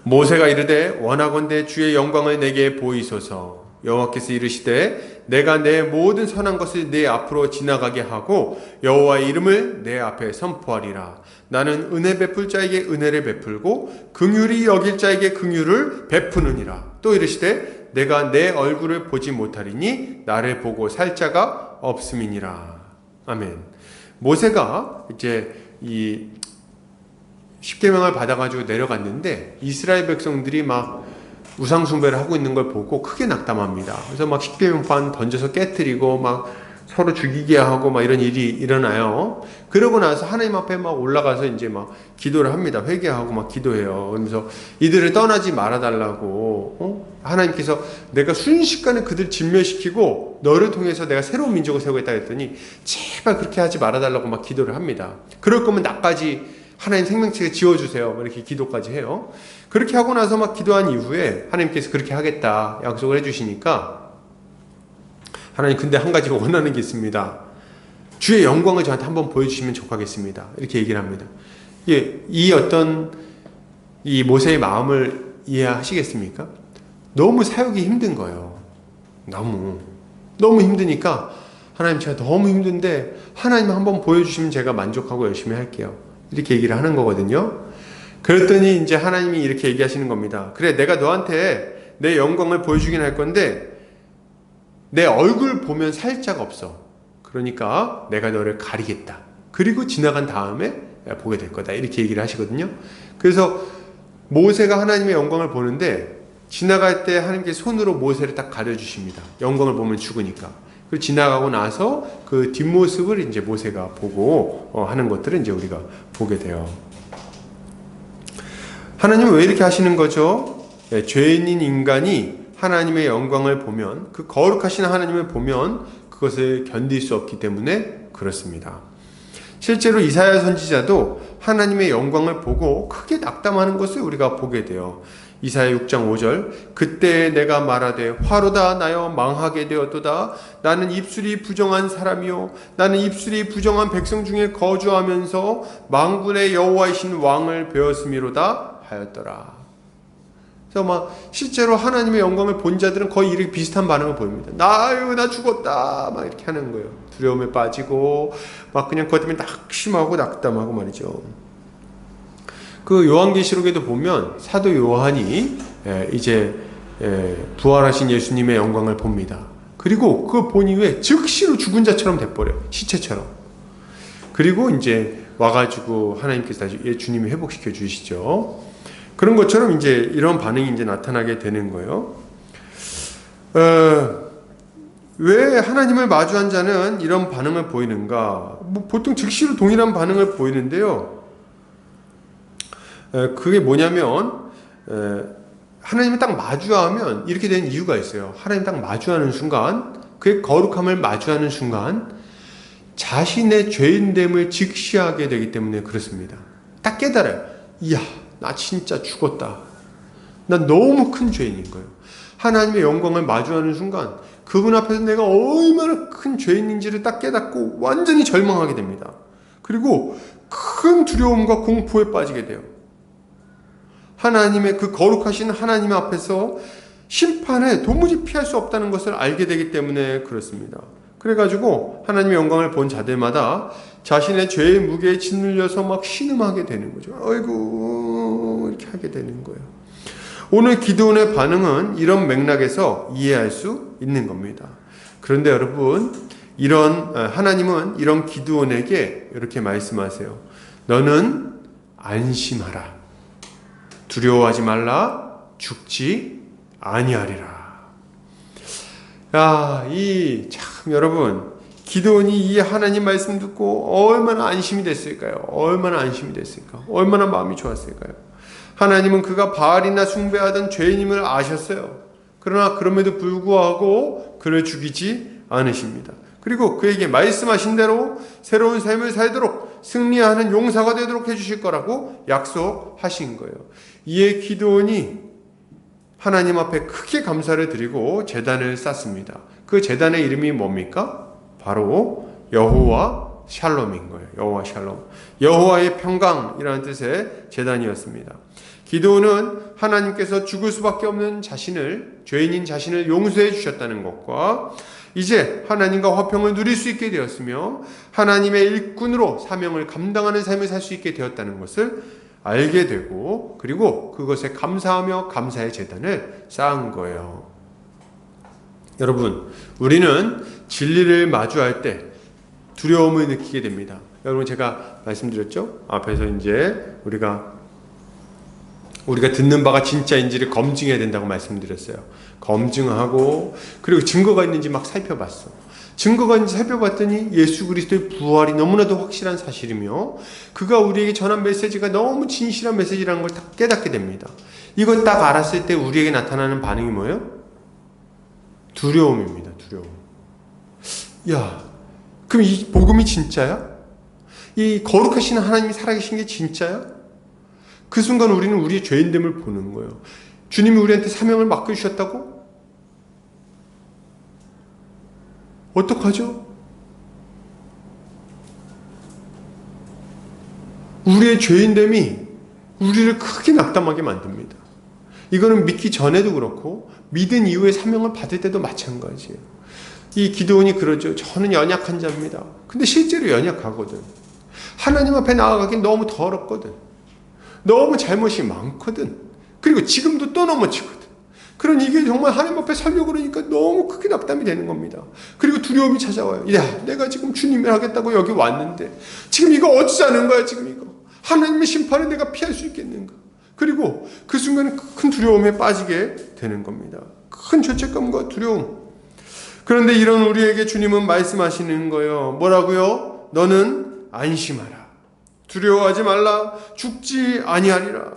모세가 이르되 원하건대 주의 영광을 내게 보이소서. 여호와께서 이르시되 내가 내 모든 선한 것을 내 앞으로 지나가게 하고 여호와의 이름을 내 앞에 선포하리라. 나는 은혜 베풀 자에게 은혜를 베풀고 긍휼히 여길 자에게 긍휼을 베푸느니라. 또 이르시되 내가 내 얼굴을 보지 못하리니 나를 보고 살 자가 없음이니라. 아멘. 모세가 이제 이 십계명을 받아가지고 내려갔는데 이스라엘 백성들이 막 우상숭배를 하고 있는 걸 보고 크게 낙담합니다. 그래서 막 십계명판 던져서 깨트리고 막 서로 죽이게 하고 막 이런 일이 일어나요. 그러고 나서 하나님 앞에 막 올라가서 이제 막 기도를 합니다. 회개하고 막 기도해요. 그러면서 이들을 떠나지 말아달라고, 하나님께서 내가 순식간에 그들 진멸시키고 너를 통해서 내가 새로운 민족을 세우겠다 했더니 제발 그렇게 하지 말아달라고 막 기도를 합니다. 그럴 거면 나까지 하나님 생명책에 지워주세요. 이렇게 기도까지 해요. 그렇게 하고 나서 막 기도한 이후에 하나님께서 그렇게 하겠다 약속을 해주시니까, 하나님 근데 한 가지 원하는 게 있습니다. 주의 영광을 저한테 한번 보여주시면 좋겠습니다. 이렇게 얘기를 합니다. 이 어떤 이 모세의 마음을 이해하시겠습니까? 너무 사역이 힘든 거예요. 너무 힘드니까 하나님 제가 너무 힘든데 하나님 한번 보여주시면 제가 만족하고 열심히 할게요. 이렇게 얘기를 하는 거거든요. 그랬더니 이제 하나님이 이렇게 얘기하시는 겁니다. 그래, 내가 너한테 내 영광을 보여주긴 할 건데 내 얼굴 보면 살 자가 없어. 그러니까 내가 너를 가리겠다. 그리고 지나간 다음에 보게 될 거다. 이렇게 얘기를 하시거든요. 그래서 모세가 하나님의 영광을 보는데 지나갈 때 하나님께서 손으로 모세를 딱 가려주십니다. 영광을 보면 죽으니까. 그리고 지나가고 나서 그 뒷모습을 이제 모세가 보고 하는 것들을 이제 우리가 보게 돼요. 하나님은 왜 이렇게 하시는 거죠? 죄인인 인간이 하나님의 영광을 보면, 그 거룩하신 하나님을 보면 그것을 견딜 수 없기 때문에 그렇습니다. 실제로 이사야 선지자도 하나님의 영광을 보고 크게 낙담하는 것을 우리가 보게 돼요. 이사야 6장 5절 그때 내가 말하되 화로다 나여 망하게 되었도다. 나는 입술이 부정한 사람이요 나는 입술이 부정한 백성 중에 거주하면서 만군의 여호와이신 왕을 배웠음이로다 하였더라. 그래서 막 실제로 하나님의 영광을 본 자들은 거의 이렇게 비슷한 반응을 보입니다. 나 죽었다 막 이렇게 하는 거예요. 두려움에 빠지고 막 그냥 그것 때문에 낙심하고 낙담하고 말이죠. 그 요한계시록에도 보면 사도 요한이 이제 부활하신 예수님의 영광을 봅니다. 그리고 그걸 본 이후에 즉시로 죽은 자처럼 돼버려요. 시체처럼. 그리고 이제 와가지고 하나님께서 다시 주님이 회복시켜 주시죠. 그런 것처럼 이제 이런 반응이 이제 나타나게 되는 거예요. 왜 하나님을 마주한 자는 이런 반응을 보이는가? 뭐 보통 즉시로 동일한 반응을 보이는데요. 그게 뭐냐면 하나님을 딱 마주하면 이렇게 되는 이유가 있어요. 하나님 딱 마주하는 순간, 그의 거룩함을 마주하는 순간 자신의 죄인됨을 직시하게 되기 때문에 그렇습니다. 딱 깨달아요. 이야, 나 진짜 죽었다. 난 너무 큰 죄인인 거예요. 하나님의 영광을 마주하는 순간 그분 앞에서 내가 얼마나 큰 죄인인지를 딱 깨닫고 완전히 절망하게 됩니다. 그리고 큰 두려움과 공포에 빠지게 돼요. 하나님의 그 거룩하신 하나님 앞에서 심판에 도무지 피할 수 없다는 것을 알게 되기 때문에 그렇습니다. 그래가지고 하나님의 영광을 본 자들마다 자신의 죄의 무게에 짓눌려서 막 신음하게 되는 거죠. 아이고 이렇게 하게 되는 거예요. 오늘 기드온의 반응은 이런 맥락에서 이해할 수 있는 겁니다. 그런데 여러분, 하나님은 이런 기드온에게 이렇게 말씀하세요. 너는 안심하라. 두려워하지 말라. 죽지 아니하리라. 참 여러분, 기드온이 이 하나님 말씀 듣고 얼마나 안심이 됐을까요? 얼마나 안심이 됐을까? 얼마나 마음이 좋았을까요? 하나님은 그가 바알이나 숭배하던 죄인임을 아셨어요. 그러나 그럼에도 불구하고 그를 죽이지 않으십니다. 그리고 그에게 말씀하신 대로 새로운 삶을 살도록 승리하는 용사가 되도록 해주실 거라고 약속하신 거예요. 이에 기드온이 하나님 앞에 크게 감사를 드리고 제단을 쌓습니다. 그 제단의 이름이 뭡니까? 바로 여호와 샬롬인 거예요. 여호와 샬롬. 여호와의 평강이라는 뜻의 제단이었습니다. 기드온은 하나님께서 죽을 수밖에 없는 죄인인 자신을 용서해 주셨다는 것과 이제 하나님과 화평을 누릴 수 있게 되었으며 하나님의 일꾼으로 사명을 감당하는 삶을 살 수 있게 되었다는 것을 알게 되고 그리고 그것에 감사하며 감사의 제단을 쌓은 거예요. 여러분, 우리는 진리를 마주할 때 두려움을 느끼게 됩니다. 여러분, 제가 말씀드렸죠? 앞에서 이제 우리가 듣는 바가 진짜인지를 검증해야 된다고 말씀드렸어요. 검증하고 그리고 증거가 있는지 막 살펴봤어. 증거가 있는지 살펴봤더니 예수 그리스도의 부활이 너무나도 확실한 사실이며 그가 우리에게 전한 메시지가 너무 진실한 메시지라는 걸 딱 깨닫게 됩니다. 이걸 딱 알았을 때 우리에게 나타나는 반응이 뭐예요? 두려움입니다. 두려움. 야, 그럼 이 복음이 진짜야? 이 거룩하신 하나님이 살아계신 게 진짜야? 그 순간 우리는 우리의 죄인됨을 보는 거예요. 주님이 우리한테 사명을 맡겨주셨다고? 어떡하죠? 우리의 죄인됨이 우리를 크게 낙담하게 만듭니다. 이거는 믿기 전에도 그렇고 믿은 이후에 사명을 받을 때도 마찬가지예요. 이 기드온이 그러죠. 저는 연약한 자입니다. 근데 실제로 연약하거든. 하나님 앞에 나아가긴 너무 더럽거든. 너무 잘못이 많거든. 그리고 지금도 또 넘어지거든. 그러니 이게 정말 하나님 앞에 살려고 그러니까 너무 크게 낙담이 되는 겁니다. 그리고 두려움이 찾아와요. 야, 내가 지금 주님을 하겠다고 여기 왔는데 지금 이거 어찌하는 거야 지금 이거. 하나님의 심판을 내가 피할 수 있겠는가. 그리고 그 순간에 큰 두려움에 빠지게 되는 겁니다. 큰 죄책감과 두려움. 그런데 이런 우리에게 주님은 말씀하시는 거예요. 뭐라고요? 너는 안심하라. 두려워하지 말라. 죽지 아니하리라.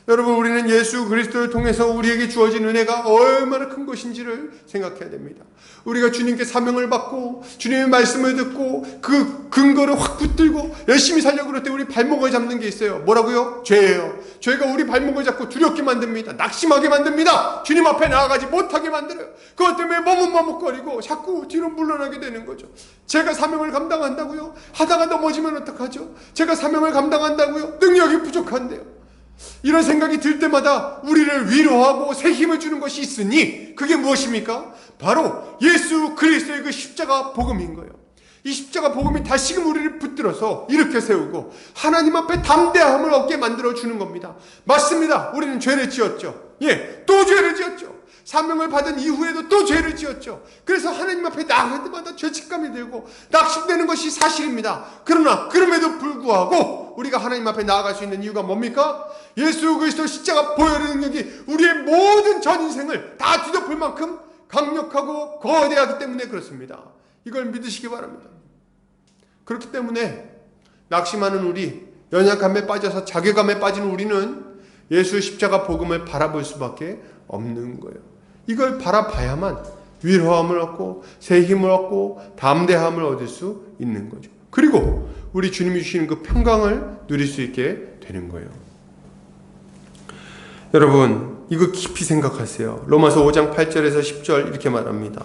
여러분, 우리는 예수 그리스도를 통해서 우리에게 주어진 은혜가 얼마나 큰 것인지를 생각해야 됩니다. 우리가 주님께 사명을 받고 주님의 말씀을 듣고 그 근거를 확 붙들고 열심히 살려고 그럴 때 우리 발목을 잡는 게 있어요. 뭐라고요? 죄예요. 죄가 우리 발목을 잡고 두렵게 만듭니다. 낙심하게 만듭니다. 주님 앞에 나아가지 못하게 만들어요. 그것 때문에 머뭇머뭇거리고 자꾸 뒤로 물러나게 되는 거죠. 제가 사명을 감당한다고요? 하다가 넘어지면 어떡하죠? 제가 사명을 감당한다고요? 능력이 부족한데요. 이런 생각이 들 때마다 우리를 위로하고 새 힘을 주는 것이 있으니 그게 무엇입니까? 바로 예수 그리스도의 그 십자가 복음인 거예요. 이 십자가 복음이 다시금 우리를 붙들어서 일으켜 세우고 하나님 앞에 담대함을 얻게 만들어 주는 겁니다. 맞습니다. 우리는 죄를 지었죠. 또 죄를 지었죠. 사명을 받은 이후에도 또 죄를 지었죠. 그래서 하나님 앞에 나갈 때마다 죄책감이 들고 낙심되는 것이 사실입니다. 그러나 그럼에도 불구하고 우리가 하나님 앞에 나아갈 수 있는 이유가 뭡니까? 예수 그리스도 십자가 보혈의 능력이 우리의 모든 전 인생을 다 뒤덮을 만큼 강력하고 거대하기 때문에 그렇습니다. 이걸 믿으시기 바랍니다. 그렇기 때문에 낙심하는 우리, 연약함에 빠져서 자괴감에 빠진 우리는 예수 십자가 복음을 바라볼 수밖에 없는 거예요. 이걸 바라봐야만 위로함을 얻고 새 힘을 얻고 담대함을 얻을 수 있는 거죠. 그리고 우리 주님이 주시는 그 평강을 누릴 수 있게 되는 거예요. 여러분, 이거 깊이 생각하세요. 로마서 5장 8절에서 10절 이렇게 말합니다.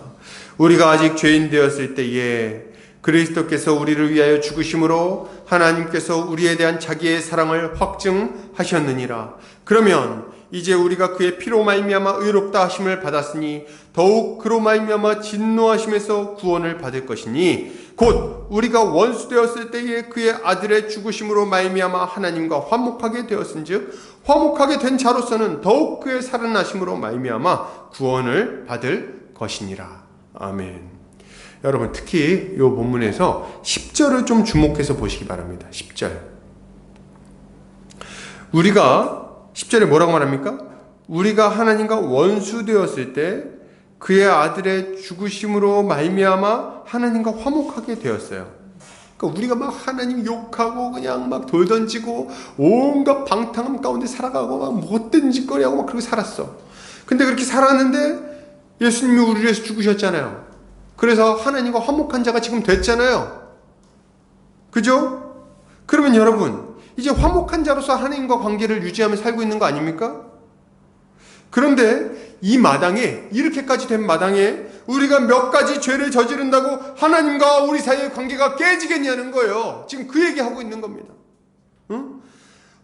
우리가 아직 죄인 되었을 때에 그리스도께서 우리를 위하여 죽으심으로 하나님께서 우리에 대한 자기의 사랑을 확증하셨느니라. 그러면 이제 우리가 그의 피로 말미암아 의롭다 하심을 받았으니 더욱 그로 말미암아 진노하심에서 구원을 받을 것이니 곧 우리가 원수 되었을 때에 그의 아들의 죽으심으로 말미암아 하나님과 화목하게 되었은즉 화목하게 된 자로서는 더욱 그의 살아나심으로 말미암아 구원을 받을 것이니라. 아멘. 여러분, 특히 이 본문에서 10절을 좀 주목해서 보시기 바랍니다. 10절. 우리가 10절에 뭐라고 말합니까? 우리가 하나님과 원수 되었을 때 그의 아들의 죽으심으로 말미암아 하나님과 화목하게 되었어요. 그러니까 우리가 막 하나님 욕하고 그냥 막 돌 던지고 온갖 방탕함 가운데 살아가고 막 못된 짓거리하고 막 그렇게 살았어. 근데 그렇게 살았는데 예수님이 우리를 위해서 죽으셨잖아요. 그래서 하나님과 화목한 자가 지금 됐잖아요. 그죠? 그러면 여러분, 이제 화목한 자로서 하나님과 관계를 유지하며 살고 있는 거 아닙니까? 그런데 이 마당에, 이렇게까지 된 마당에 우리가 몇 가지 죄를 저지른다고 하나님과 우리 사이의 관계가 깨지겠냐는 거예요. 지금 그 얘기하고 있는 겁니다. 응?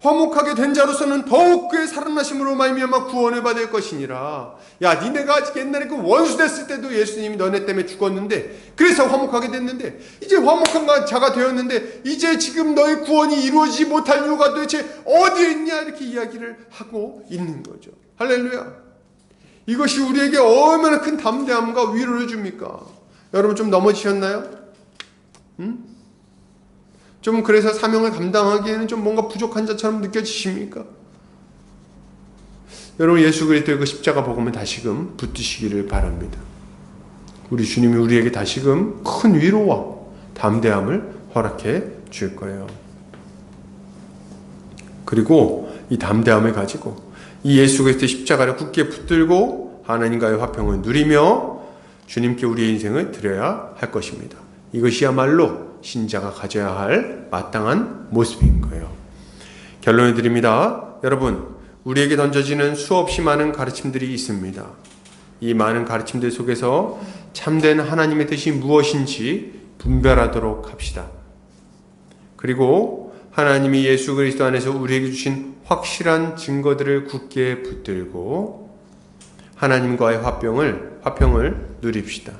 화목하게 된 자로서는 더욱 그의 살아나심으로 말미암아 구원을 받을 것이니라. 야, 니네가 아직 옛날에 그 원수 됐을 때도 예수님이 너네 때문에 죽었는데 그래서 화목하게 됐는데 이제 화목한 자가 되었는데 이제 지금 너의 구원이 이루어지지 못할 이유가 도대체 어디에 있냐, 이렇게 이야기를 하고 있는 거죠. 할렐루야. 이것이 우리에게 얼마나 큰 담대함과 위로를 줍니까? 여러분, 좀 넘어지셨나요? 응? 좀 그래서 사명을 감당하기에는 좀 뭔가 부족한 자처럼 느껴지십니까? 여러분, 예수 그리스도의 그 십자가 복음을 다시금 붙드시기를 바랍니다. 우리 주님이 우리에게 다시금 큰 위로와 담대함을 허락해 줄 거예요. 그리고 이 담대함을 가지고 이 예수 그리스도의 십자가를 굳게 붙들고 하나님과의 화평을 누리며 주님께 우리의 인생을 드려야 할 것입니다. 이것이야말로 신자가 가져야 할 마땅한 모습인 거예요. 결론을 드립니다. 여러분, 우리에게 던져지는 수없이 많은 가르침들이 있습니다. 이 많은 가르침들 속에서 참된 하나님의 뜻이 무엇인지 분별하도록 합시다. 그리고 하나님이 예수 그리스도 안에서 우리에게 주신 확실한 증거들을 굳게 붙들고 하나님과의 화평을 누립시다.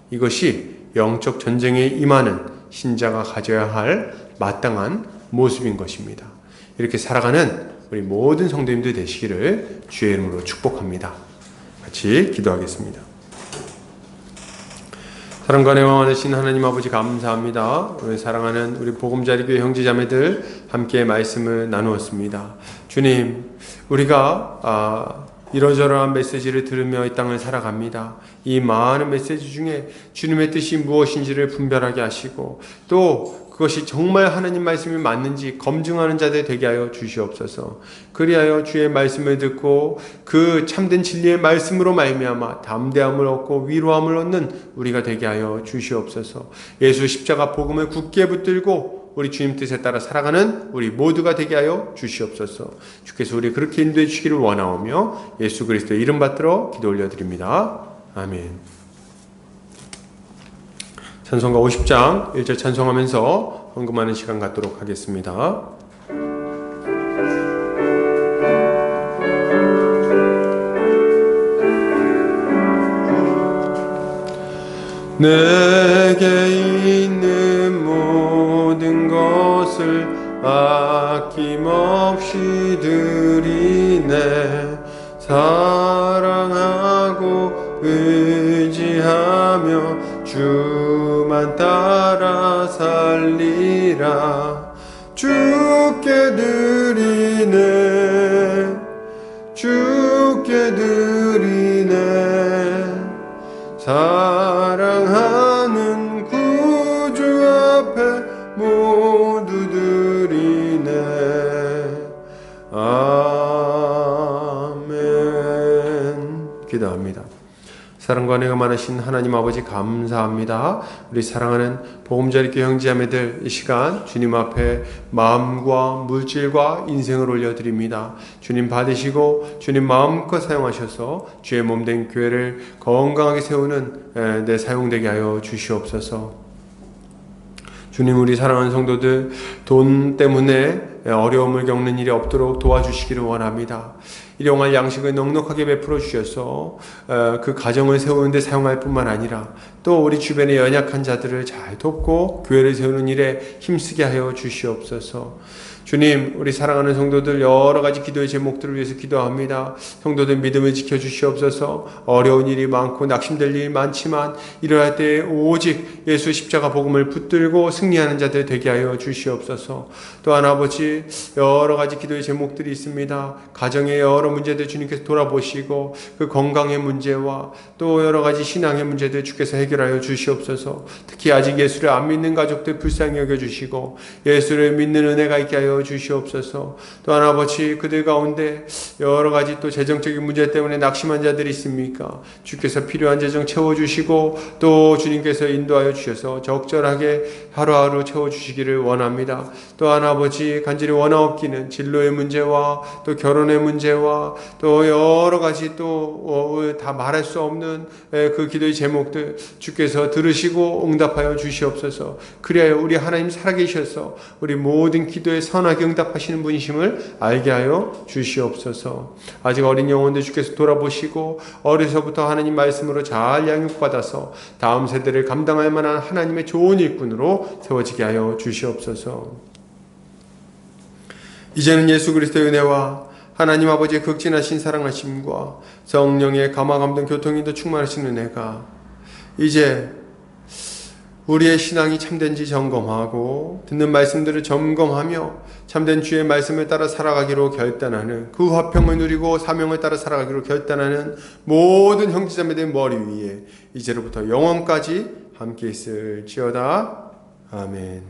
이것이 영적 전쟁에 임하는 신자가 가져야 할 마땅한 모습인 것입니다. 이렇게 살아가는 우리 모든 성도님들 되시기를 주의 이름으로 축복합니다. 같이 기도하겠습니다. 사랑과 내와 되신 하나님 아버지, 감사합니다. 우리 사랑하는 우리 복음자리교회 형제자매들 함께 말씀을 나누었습니다. 주님, 우리가 이러저러한 메시지를 들으며 이 땅을 살아갑니다. 이 많은 메시지 중에 주님의 뜻이 무엇인지를 분별하게 하시고 또 그것이 정말 하나님 말씀이 맞는지 검증하는 자들 되게 하여 주시옵소서. 그리하여 주의 말씀을 듣고 그 참된 진리의 말씀으로 말미암아 담대함을 얻고 위로함을 얻는 우리가 되게 하여 주시옵소서. 예수 십자가 복음을 굳게 붙들고 우리 주님 뜻에 따라 살아가는 우리 모두가 되게 하여 주시옵소서. 주께서 우리 그렇게 인도해 주시기를 원하오며 예수 그리스도의 이름 받들어 기도 올려드립니다. 아멘. 찬송가 50장 1절 찬송하면서 헌금하는 시간 갖도록 하겠습니다. 내게 있는 모든 것을 아낌없이 드리네. 사랑하고 의지하며 주만 따라 살리라. 주께 드리네, 주께 드리네. 사랑하는 구주 앞에 모두 드리네. 아멘. 기도합니다. 사랑과 은혜가 많으신 하나님 아버지 감사합니다. 우리 사랑하는 복음자리교 형제자매들 이 시간 주님 앞에 마음과 물질과 인생을 올려드립니다. 주님 받으시고 주님 마음껏 사용하셔서 주의 몸된 교회를 건강하게 세우는 내 사용되게 하여 주시옵소서. 주님, 우리 사랑하는 성도들 돈 때문에 어려움을 겪는 일이 없도록 도와주시기를 원합니다. 일용할 양식을 넉넉하게 베풀어 주셔서 그 가정을 세우는 데 사용할 뿐만 아니라 또 우리 주변의 연약한 자들을 잘 돕고 교회를 세우는 일에 힘쓰게 하여 주시옵소서. 주님, 우리 사랑하는 성도들 여러 가지 기도의 제목들을 위해서 기도합니다. 성도들 믿음을 지켜주시옵소서. 어려운 일이 많고 낙심될 일이 많지만 일어날 때 오직 예수 십자가 복음을 붙들고 승리하는 자들 되게 하여 주시옵소서. 또한 아버지, 여러 가지 기도의 제목들이 있습니다. 가정의 여러 문제들 주님께서 돌아보시고 그 건강의 문제와 또 여러 가지 신앙의 문제들 주께서 해결하여 주시옵소서. 특히 아직 예수를 안 믿는 가족들 불쌍히 여겨주시고 예수를 믿는 은혜가 있게 하여 주시옵소서. 또한 아버지, 그들 가운데 여러 가지 또 재정적인 문제 때문에 낙심한 자들이 있습니까? 주께서 필요한 재정 채워주시고 또 주님께서 인도하여 주셔서 적절하게 하루하루 채워주시기를 원합니다. 또한 아버지, 간절히 원하옵기는 진로의 문제와 또 결혼의 문제와 또 여러 가지 또 다 말할 수 없는 그 기도의 제목들 주께서 들으시고 응답하여 주시옵소서. 그리하여 우리 하나님 살아계셔서 우리 모든 기도에 선하게 응답하시는 분이심을 알게 하여 주시옵소서. 아직 어린 영혼들 주께서 돌아보시고 어려서부터 하나님 말씀으로 잘 양육받아서 다음 세대를 감당할 만한 하나님의 좋은 일꾼으로 세워지게 하여 주시옵소서. 이제는 예수 그리스도의 은혜와 하나님 아버지의 극진하신 사랑하심과 성령의 감화감동 교통인도 충만하신 은혜가 이제 우리의 신앙이 참된지 점검하고 듣는 말씀들을 점검하며 참된 주의 말씀을 따라 살아가기로 결단하는 그 화평을 누리고 사명을 따라 살아가기로 결단하는 모든 형제자매들 머리 위에 이제로부터 영원까지 함께 있을지어다. 아멘.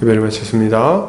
예배를 마쳤습니다.